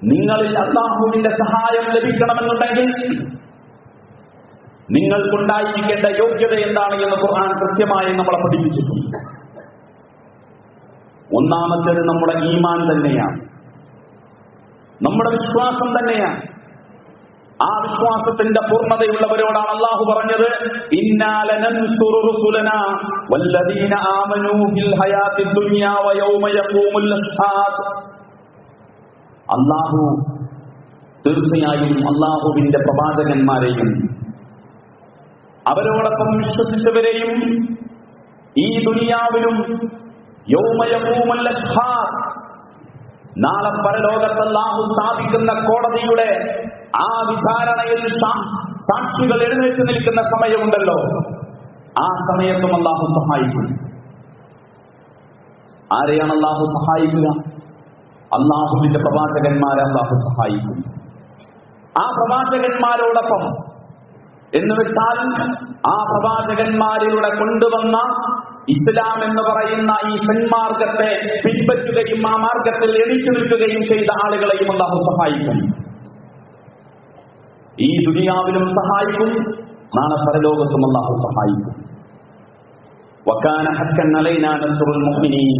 നിങ്ങളിൽ അല്ലാഹുവിന്റെ സഹായം ലഭിക്കണമെന്നുണ്ടെങ്കിൽ നിങ്ങൾക്കുണ്ടായിരിക്കേണ്ട യോഗ്യത എന്താണ് എന്ന് ഖുർആൻ കൃത്യമായി നമ്മളെ പഠിപ്പിച്ചിട്ടുണ്ട്. ഒന്നാമത്തേത് നമ്മുടെ ഈമാൻ തന്നെയാണ്, നമ്മുടെ വിശ്വാസം തന്നെയാണ്. ആ വിശ്വാസത്തിന്റെ പൂർണ്ണതയുള്ളവരോടാണ് അല്ലാഹു പറഞ്ഞത്, ഇന്നാ ലനൻസുറു റുസുലനാ വല്ലദീന ആമനൂ ഫിൽ ഹയാത്തിദ് ദുനിയാ വയൗമ യഖൂമുൽ അഷ്ഹാദ്. അല്ലാഹു തീർച്ചയായും അല്ലാഹുവിന്റെ പ്രവാചകന്മാരെയും അവരോടൊപ്പം വിശ്വസിച്ചവരെയും ഈ ദുനിയാവിലും യൗമ യഖൂമുൽ അഷ്ഹാദ്, നാളെ പരലോകത്ത് അല്ലാഹു സ്ഥാപിക്കുന്ന കോടതിയുടെ ആ വിചാരണയിൽ സാക്ഷികൾ എഴുന്നേറ്റ് നിൽക്കുന്ന സമയമുണ്ടല്ലോ, ആ സമയത്തും അല്ലാഹു സഹായിക്കും. ആരെയാണ് അല്ലാഹു സഹായിക്കുക? അല്ലാഹുവിന്റെ പ്രവാചകന്മാരെ അല്ലാഹു സഹായിക്കും. ആ പ്രവാചകന്മാരോടൊപ്പം എന്ന് വെച്ചാൽ ആ പ്രവാചകന്മാരിലൂടെ കൊണ്ടുവന്ന ഇസ്ലാം എന്ന് പറയുന്ന ഈ സന്മാർഗത്തെ പിൻപറ്റുകയും ആ മാർഗത്തിൽ എണീച്ചു നിൽക്കുകയും ചെയ്ത ആളുകളെയും അല്ലാഹു സഹായിക്കും. ഈ ദുനിയാവിലും സഹായിക്കും, നാളെ പരലോകത്തും അല്ലാഹു സഹായിക്കും. വകാന ഹഖ്ഖൻ അലൈനാ നസ്റുൽ മുഅ്മിനീൻ.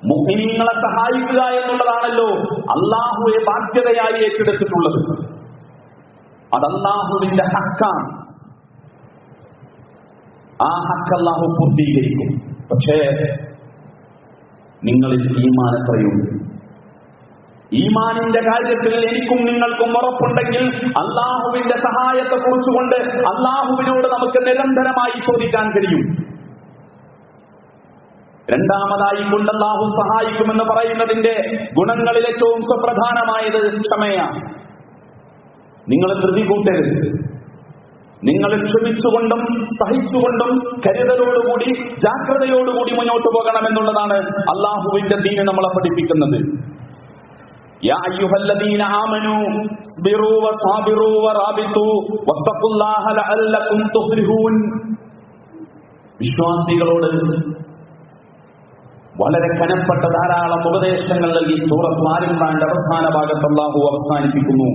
മുഅ്മിനീങ്ങളെ സഹായിക്കുക എന്നുള്ളതാണല്ലോ അല്ലാഹുവെ ബാധ്യതയായി ഏറ്റെടുത്തിട്ടുള്ളത്. അത് അല്ലാഹുവിന്റെ ഹഖാണ്. ആ ഹഖ് അല്ലാഹു പൂർത്തീകരിക്കും. പക്ഷേ നിങ്ങളിൽ ഈമാൻ എത്രയുണ്ട്? ഈമാനിന്റെ കാര്യത്തിൽ എനിക്കും നിങ്ങൾക്കും ഉറപ്പുണ്ടെങ്കിൽ അല്ലാഹുവിന്റെ സഹായത്തെ കുറിച്ചുകൊണ്ട് അല്ലാഹുവിനോട് നമുക്ക് നിരന്തരമായി ചോദിക്കാൻ കഴിയും. രണ്ടാമതായി കൊണ്ട് അല്ലാഹു സഹായിക്കുമെന്ന് പറയുന്നതിന്റെ ഗുണങ്ങളിൽ ഏറ്റവും സുപ്രധാനമായത് ക്ഷമയാണ്. നിങ്ങൾ ധൃതി കൂട്ടരുത്. നിങ്ങൾ ക്ഷമിച്ചുകൊണ്ടും സഹിച്ചുകൊണ്ടും കരുതലോടുകൂടി ജാഗ്രതയോടുകൂടി മുന്നോട്ട് പോകണമെന്നുള്ളതാണ് അല്ലാഹുവിന്റെ ദീൻ നമ്മളെ പഠിപ്പിക്കുന്നത്. യാ അയ്യുഹല്ലദീന ആമനൂ സ്ബിറൂ വസാബിറൂ വറാബിതൂ വത്തഖുല്ലാഹ ലഅല്ലകും തുഫ്ലിഹൂൻ. വിശ്വാസികളോട് വളരെ കനപ്പെട്ട ധാരാളം ഉപദേശങ്ങൾ നൽകി സൂറത്ത് ആൽ ഇംറാന്റെ അവസാന ഭാഗത്ത് അല്ലാഹു അവസാനിപ്പിക്കുന്നു,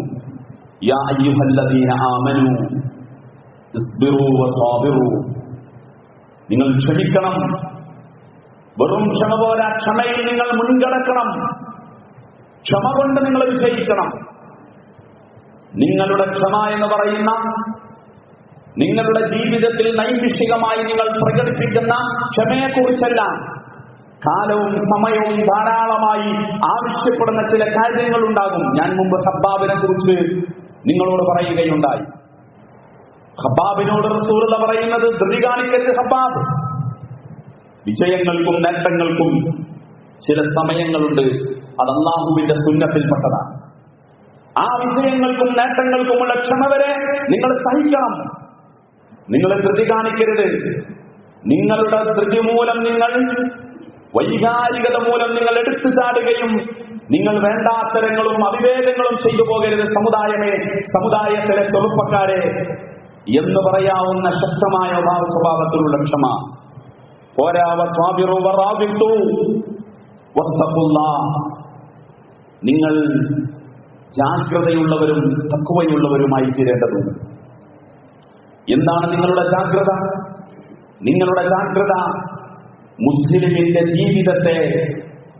യാ അയ്യുഹല്ലദീന ആമനൂ ഇസ്ബിറൂ വസാബിറൂ. നിങ്ങൾ ക്ഷമിക്കണം. വെറും ക്ഷമ പോരാ, ക്ഷമയിൽ നിങ്ങൾ മുൻകടക്കണം. ക്ഷമ കൊണ്ട് നിങ്ങൾ വിജയിക്കണം. നിങ്ങളുടെ ക്ഷമ എന്ന് പറയുന്ന നിങ്ങളുടെ ജീവിതത്തിൽ നൈമിഷികമായി നിങ്ങൾ പ്രകടിപ്പിക്കുന്ന ക്ഷമയെക്കുറിച്ചല്ല, കാലവും സമയവും ധാരാളമായി ആവശ്യപ്പെടുന്ന ചില കാര്യങ്ങൾ ഉണ്ടാകും. ഞാൻ മുമ്പ് ഖബ്ബാബിനെ കുറിച്ച് നിങ്ങളോട് പറയുകയുണ്ടായി. ഖബ്ബാബിനോട് റസൂലുള്ള പറയുന്നത്, ധൃതി കാണിക്കരുത് ഖബ്ബാബ്, വിജയങ്ങൾക്കും നേട്ടങ്ങൾക്കും ചില സമയങ്ങളുണ്ട്, അത് അല്ലാഹുവിന്റെ സുന്നത്തിൽപ്പെട്ടതാണ്. ആ വിജയങ്ങൾക്കും നേട്ടങ്ങൾക്കുമുള്ള ക്ഷമ വരെ നിങ്ങൾ സഹിക്കണം. നിങ്ങൾ ധൃതി കാണിക്കരുത്. നിങ്ങളുടെ ധൃതി മൂലം, നിങ്ങൾ വൈകാരികത മൂലം നിങ്ങൾ എടുത്തു ചാടുകയും നിങ്ങൾ വേണ്ടാത്തരങ്ങളും അവിവേകങ്ങളും ചെയ്തു പോകരുത്. സമുദായത്തിലെ ചെറുപ്പക്കാരെ എന്ന് പറയാവുന്ന ശക്തമായ സ്വഭാവത്തിലുള്ള ക്ഷമ പോരാ. വസ്വാബിറൂ വറാബിതൂ വത്തഖുല്ലാഹ്. നിങ്ങൾ ജാഗ്രതയുള്ളവരും തഖ്വയുള്ളവരുമായി തീരേണ്ടതുണ്ട്. എന്താണ് നിങ്ങളുടെ ജാഗ്രത? നിങ്ങളുടെ ജാഗ്രത മുസ്ലിമിന്റെ ജീവിതത്തെ,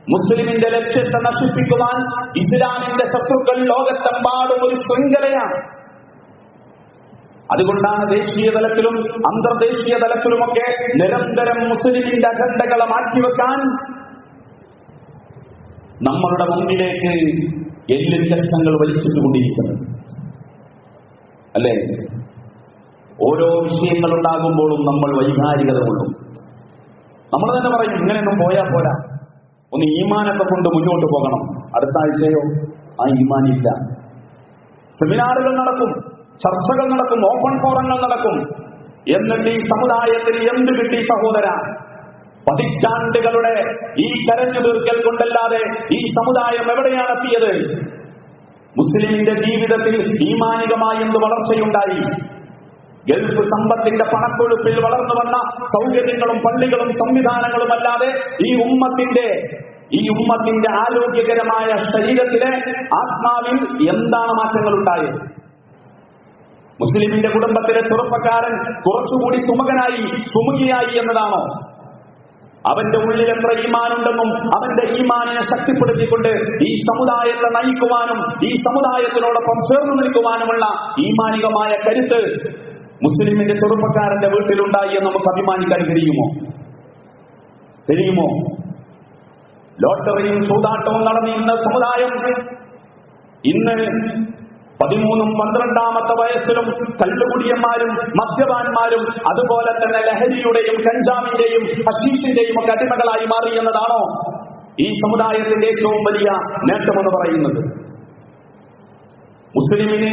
മുസ്ലിമിന്റെ ലക്ഷ്യത്തെ നശിപ്പിക്കുവാൻ ഇസ്ലാമിന്റെ ശത്രുക്കൾ ലോകത്തെമ്പാടും ഒരു ശൃംഖലയാണ്. അതുകൊണ്ടാണ് ദേശീയ തലത്തിലും അന്തർദേശീയ തലത്തിലുമൊക്കെ നിരന്തരം മുസ്ലിമിന്റെ അജണ്ടകളെ മാറ്റിവെക്കാൻ നമ്മളുടെ മുമ്പിലേക്ക് എല്ലിൻ കഷ്ണങ്ങൾ വലിച്ചിട്ടുകൊണ്ടിരിക്കുന്നത്. അല്ലേ? ഓരോ വിഷയങ്ങൾ ഉണ്ടാകുമ്പോഴും നമ്മൾ വൈകാരികത കൊള്ളും. നമ്മൾ തന്നെ പറയും, ഇങ്ങനെയൊന്നും പോയാൽ പോരാ, ഒന്ന് ഈമാനൊക്കെ കൊണ്ട് മുന്നോട്ട് പോകണം. അടുത്ത ആഴ്ചയോ ആ ഈമാനില്ല. സെമിനാറുകൾ നടക്കും, ചർച്ചകൾ നടക്കും, ഓപ്പൺ ഫോറങ്ങൾ നടക്കും. എന്നിട്ട് ഈ സമുദായത്തിന് എന്ത് കിട്ടി സഹോദര? പതിറ്റാണ്ടുകളുടെ ഈ കരഞ്ഞു തീർക്കൽ കൊണ്ടല്ലാതെ ഈ സമുദായം എവിടെയാണ് എത്തിയത്? മുസ്ലിമിന്റെ ജീവിതത്തിൽ ഈമാനികമായി എന്ത് വളർച്ചയുണ്ടായി? ഗൾഫ് സമ്പത്തിന്റെ പണക്കൊഴുപ്പിൽ വളർന്നു വന്ന സൗകര്യങ്ങളും പള്ളികളും സംവിധാനങ്ങളും അല്ലാതെ ഈ ഉമ്മത്തിന്റെ ആരോഗ്യകരമായ ശരീരത്തിലെ ആത്മാവിൽ എന്താണ് മാറ്റങ്ങൾ ഉണ്ടായത്? മുസ്ലിമിന്റെ കുടുംബത്തിലെ ചെറുപ്പക്കാരൻ കുറച്ചുകൂടി സുമുഖിയായി എന്നതാണോ? അവന്റെ ഉള്ളിൽ എത്ര ഈമാനുണ്ടെന്നും അവന്റെ ഈമാനിനെ ശക്തിപ്പെടുത്തിക്കൊണ്ട് ഈ സമുദായത്തെ നയിക്കുവാനും ഈ സമുദായത്തിനോടൊപ്പം ചേർന്ന് നിൽക്കുവാനുമുള്ള ഈമാനികമായ കരുത്ത് മുസ്ലിമിന്റെ ചെറുപ്പക്കാരന്റെ വീട്ടിലുണ്ടായി എന്ന് നമുക്ക് അഭിമാനിക്കാൻ കഴിയുമോ? ലോട്ടറിയും ചൂതാട്ടവും നടന്നിരുന്ന സമുദായം ഇന്ന് 13ഉം 12ാമത്തെ വയസ്സിലും കള്ളുകുടിയന്മാരും മദ്യപാന്മാരും അതുപോലെ തന്നെ ലഹരിയുടെയും കഞ്ചാവിന്റെയും ഹഷീഷിന്റെയും ഒക്കെ അടിമകളായി മാറി എന്നതാണോ ഈ സമുദായത്തിന്റെ ഏറ്റവും വലിയ നേട്ടമെന്ന് പറയുന്നത്? മുസ്ലിമിന്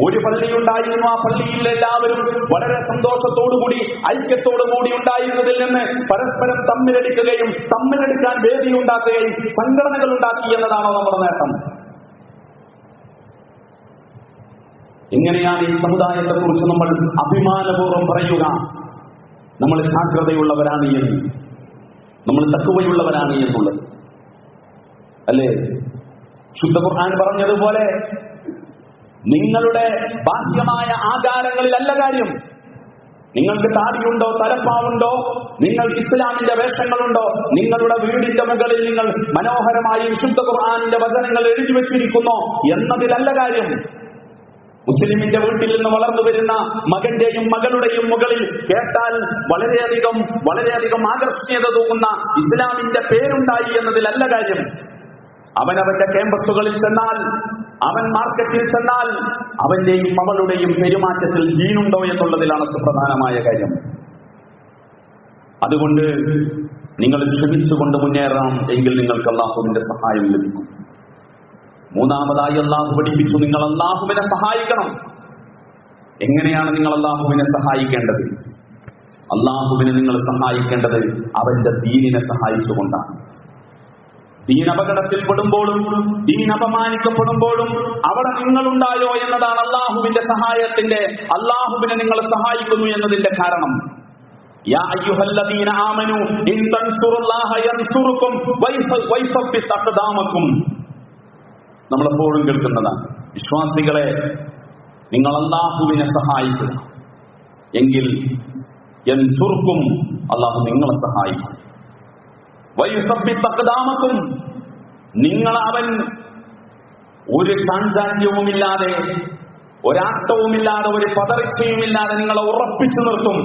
ഒരു പള്ളിയുണ്ടായിരുന്നു. ആ പള്ളിയിൽ എല്ലാവരും വളരെ സന്തോഷത്തോടുകൂടി ഐക്യത്തോടുകൂടി ഉണ്ടായിരുന്നതിൽ നിന്ന് പരസ്പരം തമ്മിലെടുക്കാൻ വേദിയുണ്ടാക്കുകയും സംഘടനകൾ ഉണ്ടാക്കി എന്നതാണോ നമ്മുടെ നേട്ടം? എങ്ങനെയാണ് ഈ സമുദായത്തെക്കുറിച്ച് നമ്മൾ അഭിമാനപൂർവ്വം പറയുക? നമ്മൾ ജാഗ്രതയുള്ളവരാണ് എന്ന്, നമ്മൾ തഖ്വയുള്ളവരാണ് എന്നുള്ളത്. അല്ലേ? ശുദ്ധ ഖുർആൻ പറഞ്ഞതുപോലെ നിങ്ങളുടെ ബാഹ്യമായ ആചാരങ്ങളിലല്ല കാര്യം. നിങ്ങൾക്ക് താടിയുണ്ടോ, തലപ്പാവുണ്ടോ, നിങ്ങൾക്ക് ഇസ്ലാമിന്റെ വേഷങ്ങളുണ്ടോ, നിങ്ങളുടെ വീടിന്റെ മുകളിൽ നിങ്ങൾ മനോഹരമായി വിശുദ്ധ ഖുർആനിന്റെ വചനങ്ങൾ എഴുതി വെച്ചിരിക്കുന്നോ എന്നതിലല്ല കാര്യം. മുസ്ലിമിന്റെ വീട്ടിൽ നിന്ന് വളർന്നു വരുന്ന മകന്റെയും മകളുടെയും മുകളിൽ കേട്ടാൽ വളരെയധികം ആകർഷണീയത തോന്നുന്ന ഇസ്ലാമിന്റെ പേരുണ്ടായി എന്നതിലല്ല കാര്യം. അവനവന്റെ ക്യാമ്പസുകളിൽ ചെന്നാൽ, അവൻ മാർക്കറ്റിൽ ചെന്നാൽ അവന്റെയും അവളുടെയും പെരുമാറ്റത്തിൽ ജീനുണ്ടോ എന്നുള്ളതിലാണ് സുപ്രധാനമായ കാര്യം. അതുകൊണ്ട് നിങ്ങൾ ക്ഷമിച്ചുകൊണ്ട് മുന്നേറാം, എങ്കിൽ നിങ്ങൾക്ക് അല്ലാഹുവിന്റെ സഹായം ലഭിക്കും. മൂന്നാമതായി അല്ലാഹു പഠിപ്പിച്ചു, നിങ്ങൾ അല്ലാഹുവിനെ സഹായിക്കണം. എങ്ങനെയാണ് നിങ്ങൾ അല്ലാഹുവിനെ സഹായിക്കേണ്ടത്? അല്ലാഹുവിനെ നിങ്ങൾ സഹായിക്കേണ്ടത് അവന്റെ ദീനിനെ സഹായിച്ചുകൊണ്ടാണ്. ദീൻ അപകടത്തിൽപ്പെടുമ്പോഴും ദീൻ അപമാനിക്കപ്പെടുമ്പോഴും അവിടെ നിങ്ങളുണ്ടായോ എന്നതാണ് അല്ലാഹുവിന്റെ സഹായത്തിന്റെ, അല്ലാഹുവിനെ നിങ്ങൾ സഹായിക്കുന്നു എന്നതിന്റെ കാരണം. യാ അയ്യുഹല്ലദീന ആമനൂ ഇൻ തൻസുറുല്ലാഹ യൻസുറുക്കും വയസബ്ബിത് അഖ്ദാമക്കും. നമ്മളെപ്പോഴും കേൾക്കുന്നതാണ്, വിശ്വാസികളെ നിങ്ങൾ അല്ലാഹുവിനെ സഹായിക്കുക, എങ്കിൽ യൻസുറുക്കും, അല്ലാഹു നിങ്ങളെ സഹായിക്കും. വയസബ്ബിത് അഖ്ദാമക്കും, അവൻ ഒരു ചാഞ്ചാല്യവുമില്ലാതെ, ഒരാട്ടവുമില്ലാതെ, ഒരു പതർച്ചയുമില്ലാതെ നിങ്ങളെ ഉറപ്പിച്ചു നിർത്തും.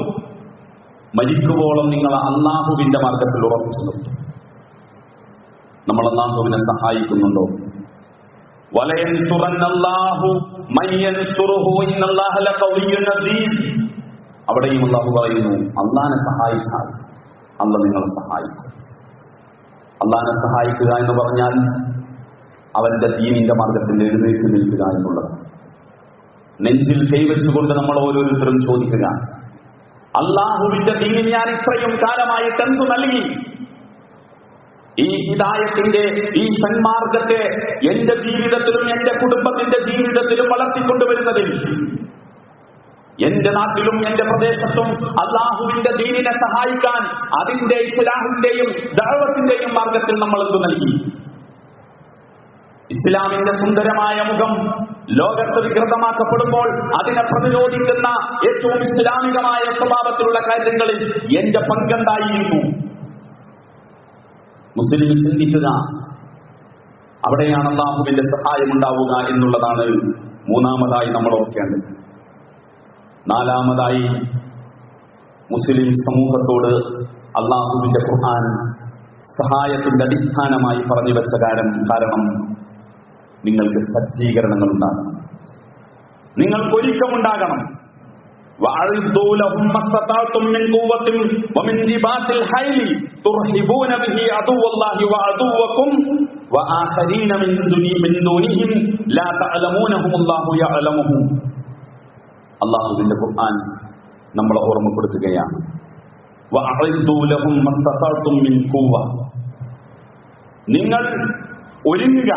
മരിക്കുവോളം നിങ്ങളെ അല്ലാഹുവിന്റെ മാർഗത്തിൽ ഉറപ്പിച്ചു നിർത്തും. നമ്മൾ അല്ലാഹുവിനെ സഹായിക്കുന്നുണ്ടോ? വലയൻസുറന്നല്ലാഹു മയ്യൻസുറുഹു ഇന്നല്ലാഹ ലഖവിയ്യുൻ അസീസ്. അവിടെയും അല്ലാഹു പറയുന്നു, അല്ലാഹനെ സഹായിച്ചാൽ അല്ലാഹു നിങ്ങളെ സഹായിക്കും. അല്ലാഹനെ സഹായിക്കുക എന്ന് പറഞ്ഞാൽ അവന്റെ ദീനിന്റെ മാർഗത്തിൽ എഴുന്നേറ്റ് നിൽക്കുക എന്നുള്ളത്. നെഞ്ചിൽ കൈവച്ചുകൊണ്ട് നമ്മൾ ഓരോരുത്തരും ചോദിക്കുക, അല്ലാഹുവിന്റെ ദീനിൽ ഞാൻ ഇത്രയും കാലമായിട്ട് എന്തു നൽകി? ഈ ഹിദായത്തിന്റെ ഈ സന്മാർഗത്തെ എന്റെ ജീവിതത്തിലും എന്റെ കുടുംബത്തിന്റെ ജീവിതത്തിലും വളർത്തിക്കൊണ്ടുവരുന്നതിൽ, എന്റെ നാട്ടിലും എന്റെ പ്രദേശത്തും അല്ലാഹുവിന്റെ ദീനിനെ സഹായിക്കാൻ അതിന്റെ ഇസ്ലാമിന്റെയും ദഅവത്തിന്റെയും മാർഗത്തിൽ നമ്മൾ എന്തു നൽകി? ഇസ്ലാമിന്റെ സുന്ദരമായ മുഖം ലോകത്ത് വികൃതമാക്കപ്പെടുമ്പോൾ അതിനെ പ്രതിരോധിക്കുന്ന ഏറ്റവും ഇസ്ലാമികമായ സ്വഭാവത്തിലുള്ള കാര്യങ്ങളിൽ എന്റെ പങ്കെന്തായിരുന്നു? മുസ്ലിം ചിന്തിക്കുക. അവിടെയാണ് അല്ലാഹുവിന്റെ സഹായം ഉണ്ടാവുക എന്നുള്ളതാണ് മൂന്നാമതായി നമ്മൾ ഓർക്കേണ്ടത്. നാലാമതായി മുസ്ലിം സമൂഹത്തോട് അള്ളാഹുവിന്റെ ഖുർആൻ സഹായത്തിന്റെ അടിസ്ഥാനമായി പറഞ്ഞു വെച്ച കാരണം നിങ്ങൾക്ക് സജ്ജീകരണങ്ങൾ ഉണ്ടാകണം, നിങ്ങൾക്ക് ഒരുക്കമുണ്ടാകണം. وَأَعِدُّوا لَهُم مَّا اسْتَطَعْتُم مِّن قُوَّةٍ وَمِن رِّبَاطِ الْخَيْلِ تُرْهِبُونَ بِهِ عَدُوَّ اللَّهِ وَعَدُوَّكُمْ وَآخَرِينَ مِن دُونِهِمْ لَا تَعْلَمُونَهُمُ اللَّهُ يَعْلَمُهُمْ. അല്ലാഹുവിന്റെ ഖുർആൻ നമ്മളെ ഓർമ്മപ്പെടുത്തുകയാണ്. وَأَعِدُّوا لَهُم مَّا اسْتَطَعْتُم مِّن قُوَّةٍ. നിങ്ങൾ ഒരുങ്ങുക,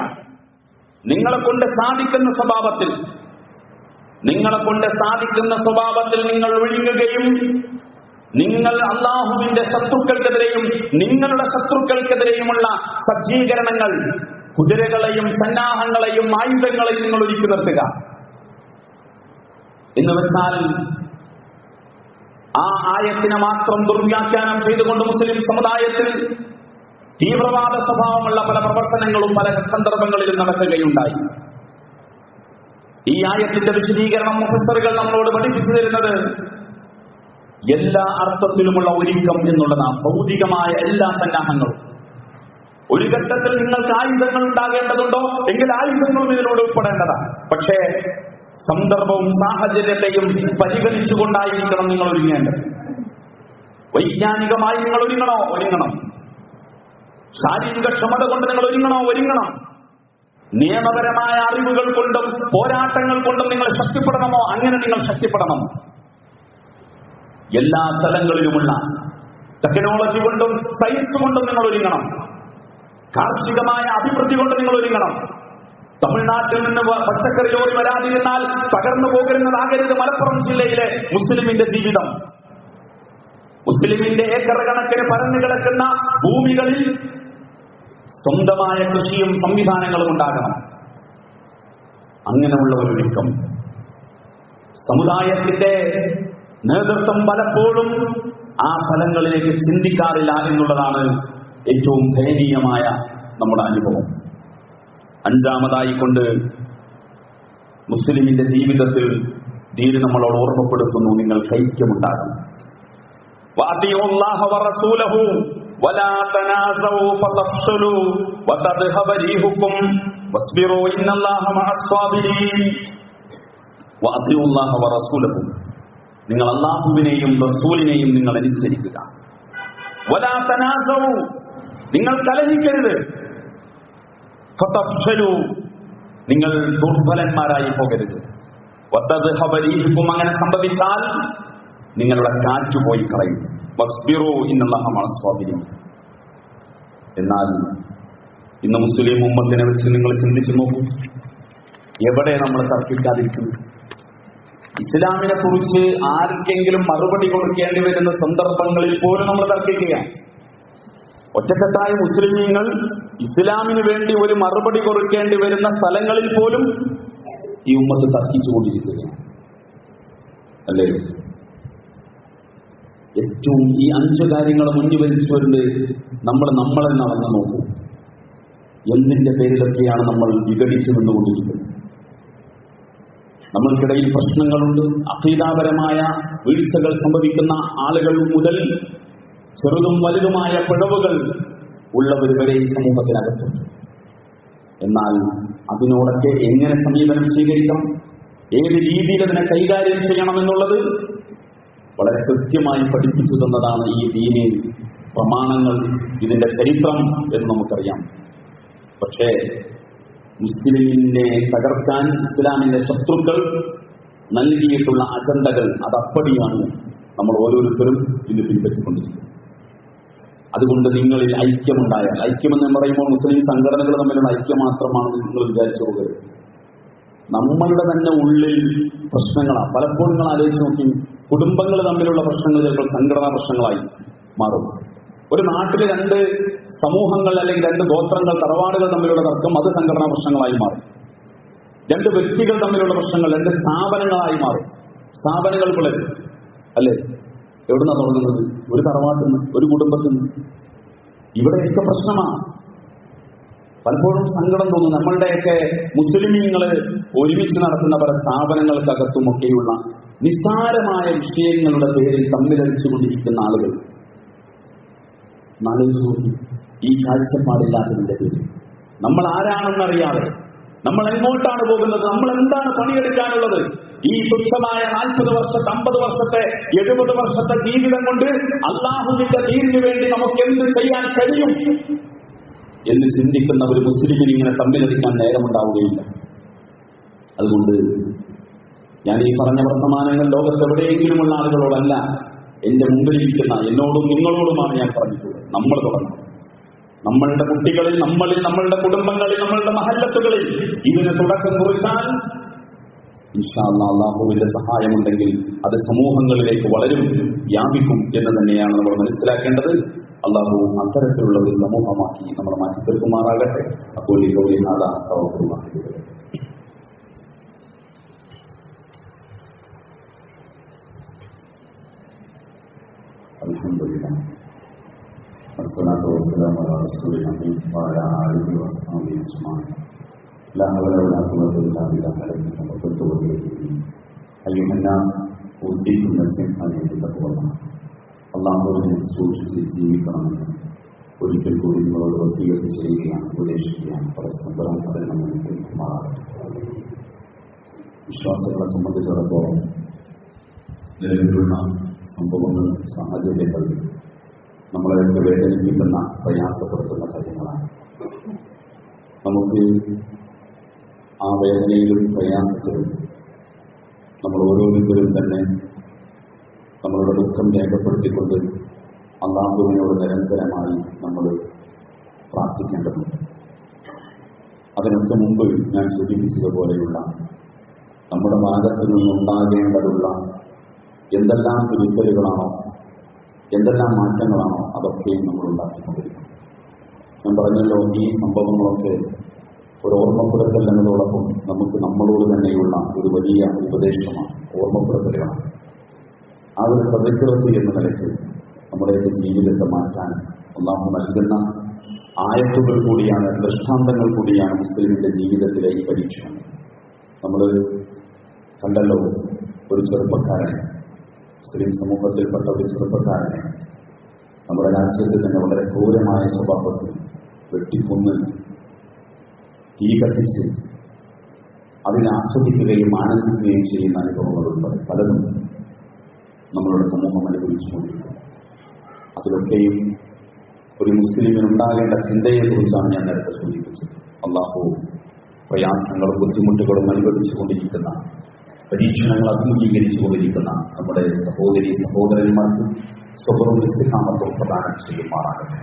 നിങ്ങളെ കൊണ്ട് സാധിക്കുന്ന സ്വഭാവത്തിൽ നിങ്ങൾ ഒഴുങ്ങുകയും നിങ്ങൾ അള്ളാഹുവിന്റെ ശത്രുക്കൾക്കെതിരെയും നിങ്ങളുടെ ശത്രുക്കൾക്കെതിരെയുമുള്ള സജ്ജീകരണങ്ങൾ, കുതിരകളെയും സന്നാഹങ്ങളെയും ആയുധങ്ങളെയും നിങ്ങൾ ഒരുക്കി നിർത്തുക എന്ന് വെച്ചാൽ ആ ആയത്തിനെ മാത്രം ദുർവ്യാഖ്യാനം ചെയ്തുകൊണ്ട് മുസ്ലിം സമുദായത്തിൽ തീവ്രവാദ സ്വഭാവമുള്ള പല പ്രവർത്തനങ്ങളും പല സന്ദർഭങ്ങളിലും നടക്കുകയുണ്ടായി. ഈ ആയത്തിന്റെ വിശദീകരണം മുഫസ്സിറുകൾ നമ്മളോട് പഠിപ്പിച്ചു തരുന്നത് എല്ലാ അർത്ഥത്തിലുമുള്ള ഒരുക്കം എന്നുള്ളതാണ്. ഭൗതികമായ എല്ലാ സന്നാഹങ്ങളും. ഒരു ഘട്ടത്തിൽ നിങ്ങൾക്ക് ആയുധങ്ങൾ ഉണ്ടാകേണ്ടതുണ്ടോ എങ്കിൽ ആയുധങ്ങളും ഇതിലൂടെ ഉൾപ്പെടേണ്ടതാണ്. പക്ഷേ സന്ദർഭവും സാഹചര്യത്തെയും പരിഗണിച്ചുകൊണ്ടായിരിക്കണം നിങ്ങൾ ഒരുങ്ങേണ്ടത്. വൈജ്ഞാനികമായി നിങ്ങൾ ഒരുങ്ങണം. ശാരീരിക ക്ഷമത കൊണ്ട് നിങ്ങൾ ഒരുങ്ങണം. നിയമപരമായ അറിവുകൾ കൊണ്ടും പോരാട്ടങ്ങൾ കൊണ്ടും നിങ്ങൾ ശക്തിപ്പെടണമോ അങ്ങനെ നിങ്ങൾ ശക്തിപ്പെടണം. എല്ലാ തലങ്ങളിലുമുള്ള ടെക്നോളജി കൊണ്ടും സയൻസ് കൊണ്ടും നിങ്ങൾ ഒരുങ്ങണം. കാർഷികമായ അഭിവൃദ്ധി കൊണ്ട് നിങ്ങൾ ഒരുങ്ങണം. തമിഴ്നാട്ടിൽ നിന്ന് പച്ചക്കറി ലോറി വരാതിരുന്നാൽ തകർന്നു പോകരുന്നതാകരുത് മലപ്പുറം ജില്ലയിലെ മുസ്ലിമിന്റെ ജീവിതം. മുസ്ലിമിന്റെ ഏക്കർ കണക്കിന് പരന്നു കിടക്കുന്ന ഭൂമികളിൽ സ്വന്തമായ കൃഷിയും സംവിധാനങ്ങളും ഉണ്ടാകണം. അങ്ങനെയുള്ള ഒരു ഒരുക്കം സമുദായത്തിന്റെ നേതൃത്വം പലപ്പോഴും ആ ഫലങ്ങളിലേക്ക് ചിന്തിക്കാറില്ല എന്നുള്ളതാണ് ഏറ്റവും ദയനീയമായ നമ്മുടെ അനുഭവം. അഞ്ചാമതായി കൊണ്ട് മുസ്ലിമിന്റെ ജീവിതത്തിൽ ദീൻ നമ്മളോട് ഓർമ്മപ്പെടുത്തുന്നു, നിങ്ങൾക്ക് ഐക്യമുണ്ടാകണം. വഅതിഉല്ലാഹ വറസൂലഹു വലാ തനാസഉ ഫതഫ്ശലു വതദ്ഹബ റീഹുകും വസ്ബിറൂ ഇന്നല്ലാഹ മഅസ്സാബിരീൻ. വഅതിഉല്ലാഹ വറസൂലഹു, നിങ്ങൾ അല്ലാഹുവിനെയും റസൂലിനെയും നിങ്ങൾ അനുസരിക്കുക. വലാ തനാസഉ, നിങ്ങൾ കലഹിക്കരുത്. ഫതഫ്ശലു, നിങ്ങൾ ദുർബലന്മാരായി പോകരുത്. വതദ്ഹബ റീഹുകും, അങ്ങനെ സംഭവിച്ചാൽ നിങ്ങളുടെ കാറ്റുപോയി കളയും. വസ്ബിറൂ ഇന്നല്ലാഹ മഅസ്സാബിരീൻ. എന്നാൽ ഇന്ന് മുസ്ലിം ഉമ്മത്തിനെ വെച്ച് നിങ്ങൾ ചിന്തിച്ചു നോക്കൂ, എവിടെ നമ്മൾ തർക്കിക്കാതിരിക്കുന്നു? ഇസ്ലാമിനെ കുറിച്ച് ആർക്കെങ്കിലും മറുപടി കൊടുക്കേണ്ടി വരുന്ന സന്ദർഭങ്ങളിൽ പോലും നമ്മൾ തർക്കിക്കുകയാണ്. ഒറ്റക്കെട്ടായ മുസ്ലിമീങ്ങൾ ഇസ്ലാമിന് വേണ്ടി ഒരു മറുപടി കൊടുക്കേണ്ടി വരുന്ന സ്ഥലങ്ങളിൽ പോലും ഈ ഉമ്മത്ത് തർക്കിച്ചുകൊണ്ടിരിക്കുകയാണ്, അല്ലേ? ഏറ്റവും ഈ 5 കാര്യങ്ങൾ മുന്നിൽ വരിച്ചുകൊണ്ട് നമ്മളെ നടന്നു നോക്കൂ. എന്തിന്റെ പേരിലൊക്കെയാണ് നമ്മൾ വിഘടിച്ചു നിന്നുകൊണ്ടിരിക്കുന്നത്? നമ്മൾക്കിടയിൽ പ്രശ്നങ്ങളുണ്ട്. അഖീദാപരമായ വീഴ്ചകൾ സംഭവിക്കുന്ന ആളുകൾ മുതൽ ചെറുതും വലുതുമായ പിഴവുകൾ ഉള്ളവർ വരെ ഈ സമൂഹത്തിനകത്തുണ്ട്. എന്നാൽ അതിനോടൊക്കെ എങ്ങനെ സമീപനം സ്വീകരിക്കണം, ഏത് രീതിയിൽ അതിനെ കൈകാര്യം ചെയ്യണമെന്നുള്ളത് വളരെ കൃത്യമായി പഠിപ്പിച്ചു തന്നതാണ് ഈ ദീനി പ്രമാണങ്ങൾ, ഇതിന്റെ ചരിത്രം എന്ന് നമുക്കറിയാം. പക്ഷേ മുസ്ലിമിനെ തകർക്കാൻ ഇസ്ലാമിന്റെ ശത്രുക്കൾ നൽകിയിട്ടുള്ള അജണ്ടകൾ അതപ്പടിയാണ് നമ്മൾ ഓരോരുത്തരും ഇന്ന് പിൻപറ്റിക്കൊണ്ടിരിക്കുന്നത്. അതുകൊണ്ട് നിങ്ങളിൽ ഐക്യമുണ്ടായാൽ, ഐക്യമെന്ന് പറയുമ്പോൾ മുസ്ലിം സംഘടനകൾ തമ്മിലുള്ള ഐക്യം മാത്രമാണെന്ന് നിങ്ങൾ വിചാരിച്ചു പോകരുത്. നമ്മളുടെ തന്നെ ഉള്ളിൽ പ്രശ്നങ്ങളാണ്. പലപ്പോഴും നിങ്ങൾ ആലോചിച്ച് നോക്കി, കുടുംബങ്ങൾ തമ്മിലുള്ള പ്രശ്നങ്ങൾ ചിലപ്പോൾ സംഘടനാ പ്രശ്നങ്ങളായി മാറും. ഒരു നാട്ടിലെ 2 സമൂഹങ്ങൾ അല്ലെങ്കിൽ 2 ഗോത്രങ്ങൾ, തറവാടുകൾ തമ്മിലുള്ള തർക്കം അത് സംഘടനാ പ്രശ്നങ്ങളായി മാറും. 2 വ്യക്തികൾ തമ്മിലുള്ള പ്രശ്നങ്ങൾ 2 സ്ഥാപനങ്ങളായി മാറും. സ്ഥാപനങ്ങൾ പിളരും, അല്ലേ? എവിടുന്നാ തുടങ്ങുന്നത്? ഒരു തറവാട്ടിൽ നിന്ന്, ഒരു കുടുംബത്തിൽ നിന്ന്. ഇവിടെയൊക്കെ പ്രശ്നമാണ്. പലപ്പോഴും സങ്കടം തോന്നും. നമ്മളുടെയൊക്കെ മുസ്ലിമീങ്ങൾ ഒരുമിച്ച് നടത്തുന്ന പല സ്ഥാപനങ്ങൾക്കകത്തുമൊക്കെയുള്ള നിസ്സാരമായ വിഷയങ്ങളുടെ പേരിൽ തമ്മിലടിച്ചുകൊണ്ടിരിക്കുന്ന ആളുകൾ നാലോചിച്ച് ഈ കാഴ്ചപ്പാടില്ലാത്തതിന്റെ പേരിൽ നമ്മൾ ആരാണെന്നറിയാതെ, നമ്മൾ എങ്ങോട്ടാണ് പോകുന്നത്, നമ്മൾ എന്താണ് പണിയെടുക്കാനുള്ളത്, ഈ തുച്ഛമായ 40 വർഷത്തെ 50 വർഷത്തെ 70 വർഷത്തെ ജീവിതം കൊണ്ട് അള്ളാഹുവിന്റെ ദീനിനു വേണ്ടി നമുക്ക് എന്ത് ചെയ്യാൻ കഴിയും എന്ന് ചിന്തിക്കുന്ന ഒരു മുസ്ലിമിന് ഇങ്ങനെ തമ്മിലടിക്കാൻ നേരമുണ്ടാവുകയില്ല. അതുകൊണ്ട് ഞാൻ ഈ പറഞ്ഞ വർത്തമാനങ്ങൾ ലോകത്തെവിടെയെങ്കിലുമുള്ള ആളുകളോടല്ല, എന്റെ മുമ്പിലിരിക്കുന്ന എന്നോടും നിങ്ങളോടുമാണ് ഞാൻ പറഞ്ഞിട്ടുള്ളത്. നമ്മൾ തുടങ്ങണം. നമ്മളുടെ കുട്ടികളിൽ, നമ്മളിൽ, നമ്മളുടെ കുടുംബങ്ങളിൽ, നമ്മളുടെ മഹല്ലത്തുകളിൽ ഇതിന് തുടക്കം കുറിച്ചാൽ ഇൻഷാ അല്ലാഹ് അല്ലാഹുവിന്റെ സഹായമുണ്ടെങ്കിൽ അത് സമൂഹങ്ങളിലേക്ക് വളരും, വ്യാപിക്കും എന്ന് തന്നെയാണ് നമ്മൾ മനസ്സിലാക്കേണ്ടത്. അല്ലാഹു അത്തരത്തിലുള്ള ഒരു സമൂഹമാക്കി നമ്മൾ മാറ്റി തീർക്കുമാറാകട്ടെ. അപ്പോൾ ഈ അൽഹംദുലില്ലാഹ് വസ്സലാത്തു വസ്സലാമു അലാ റസൂലിൽ അമീൻ വഅലാ ആലിഹി വസഹ്ബിഹി അജ്മഈൻ. ലാ ഹൗല വലാ ഖുവത ഇല്ലാ ബില്ലാഹിൽ അലിയ്യിൽ അയ്യുഹന്നാസ് ഉസീകും നഫ്സി അലൈഹി തഖ്വല്ലാഹ്. അല്ലാഹുവിനെ സൂക്ഷിച്ച് ജീവിക്കണമെന്ന് ഒരിക്കൽ കൂടി നിങ്ങളോട് വസിയത്ത് ചെയ്യുകയാണ്, ഉപദേശിക്കുകയാണ്. പരസ്പരം അതിൽ നമ്മൾ കേൾക്കുമാറാകട്ടെ. വിശ്വാസികളെ സംബന്ധിച്ചിടത്തോളം നിലവിലുള്ള സംഭവങ്ങൾ, സാഹചര്യങ്ങൾ നമ്മളെയൊക്കെ വേദനിപ്പിക്കുന്ന, പ്രയാസപ്പെടുത്തുന്ന കാര്യങ്ങളാണ്. നമുക്ക് ആ വേദനയിലും പ്രയാസത്തിലും നമ്മൾ ഓരോരുത്തരും തന്നെ നമ്മളുടെ ദുഃഖം രേഖപ്പെടുത്തിക്കൊണ്ട് അല്ലാഹുവിനോട് നിരന്തരമായി നമ്മൾ പ്രാർത്ഥിക്കേണ്ടതുണ്ട്. അതിനൊക്കെ മുമ്പ് ഞാൻ സൂചിപ്പിച്ചതുപോലെയുള്ള നമ്മുടെ ഭാഗത്ത് നിന്നുണ്ടാകേണ്ടതുള്ള എന്തെല്ലാം തിരുത്തലുകളാണോ, എന്തെല്ലാം മാറ്റങ്ങളാണോ, അതൊക്കെയും നമ്മൾ ഉണ്ടാക്കിക്കൊണ്ടിരിക്കും. ഞാൻ പറഞ്ഞല്ലോ, ഈ സംഭവങ്ങളൊക്കെ ഒരു ഓർമ്മപ്പെടുത്തൽ എന്നതോടൊപ്പം നമുക്ക് നമ്മളോട് തന്നെയുള്ള ഒരു വലിയ ഉപദേശമാണ്, ഓർമ്മപ്പെടുത്തലുകളാണ്. ആ ഒരു പ്രതികൃതി എന്ന നിലയ്ക്ക് നമ്മുടെയൊക്കെ ജീവിതത്തെ മാറ്റാൻ അല്ലാഹു നൽകുന്ന ആയത്തുകൾ കൂടിയാണ്, ദൃഷ്ടാന്തങ്ങൾ കൂടിയാണ് മുസ്ലിമിന്റെ ജീവിതത്തിലെ ഈ പരീക്ഷണം. നമ്മൾ കണ്ടല്ലോ, ഒരു ചെറുപ്പക്കാരനെ, മുസ്ലിം സമൂഹത്തിൽപ്പെട്ട ഒരു ചെറുപ്പക്കാരനെ നമ്മുടെ രാജ്യത്ത് തന്നെ വളരെ ക്രൂരമായ സ്വഭാവത്തിൽ വെട്ടിക്കൊന്ന് തീ കത്തിച്ച് അതിനെ ആസ്വദിക്കുകയും ആനന്ദിക്കുകയും ചെയ്യുന്ന അനുഭവങ്ങളുണ്ട്. പലതും നമ്മളുടെ സമൂഹം അനുഭവിച്ചുകൊണ്ടിരിക്കുന്നു. അതിലൊക്കെയും ഒരു മുസ്ലിമിനുണ്ടാകേണ്ട ചിന്തയെക്കുറിച്ചാണ് ഞാൻ നേരത്തെ സൂചിപ്പിച്ചത്. അല്ലാഹു പ്രയാസങ്ങളും ബുദ്ധിമുട്ടുകളും അനുഭവിച്ചുകൊണ്ടിരിക്കുന്ന, പരീക്ഷണങ്ങൾ അഭിമുഖീകരിച്ചുകൊണ്ടിരിക്കുന്ന നമ്മുടെ സഹോദരി സഹോദരന്മാർക്ക് സ്വബറും ഇസ്തിഖാമത്തും പ്രദാനം ചെയ്യുമാറാകട്ടെ.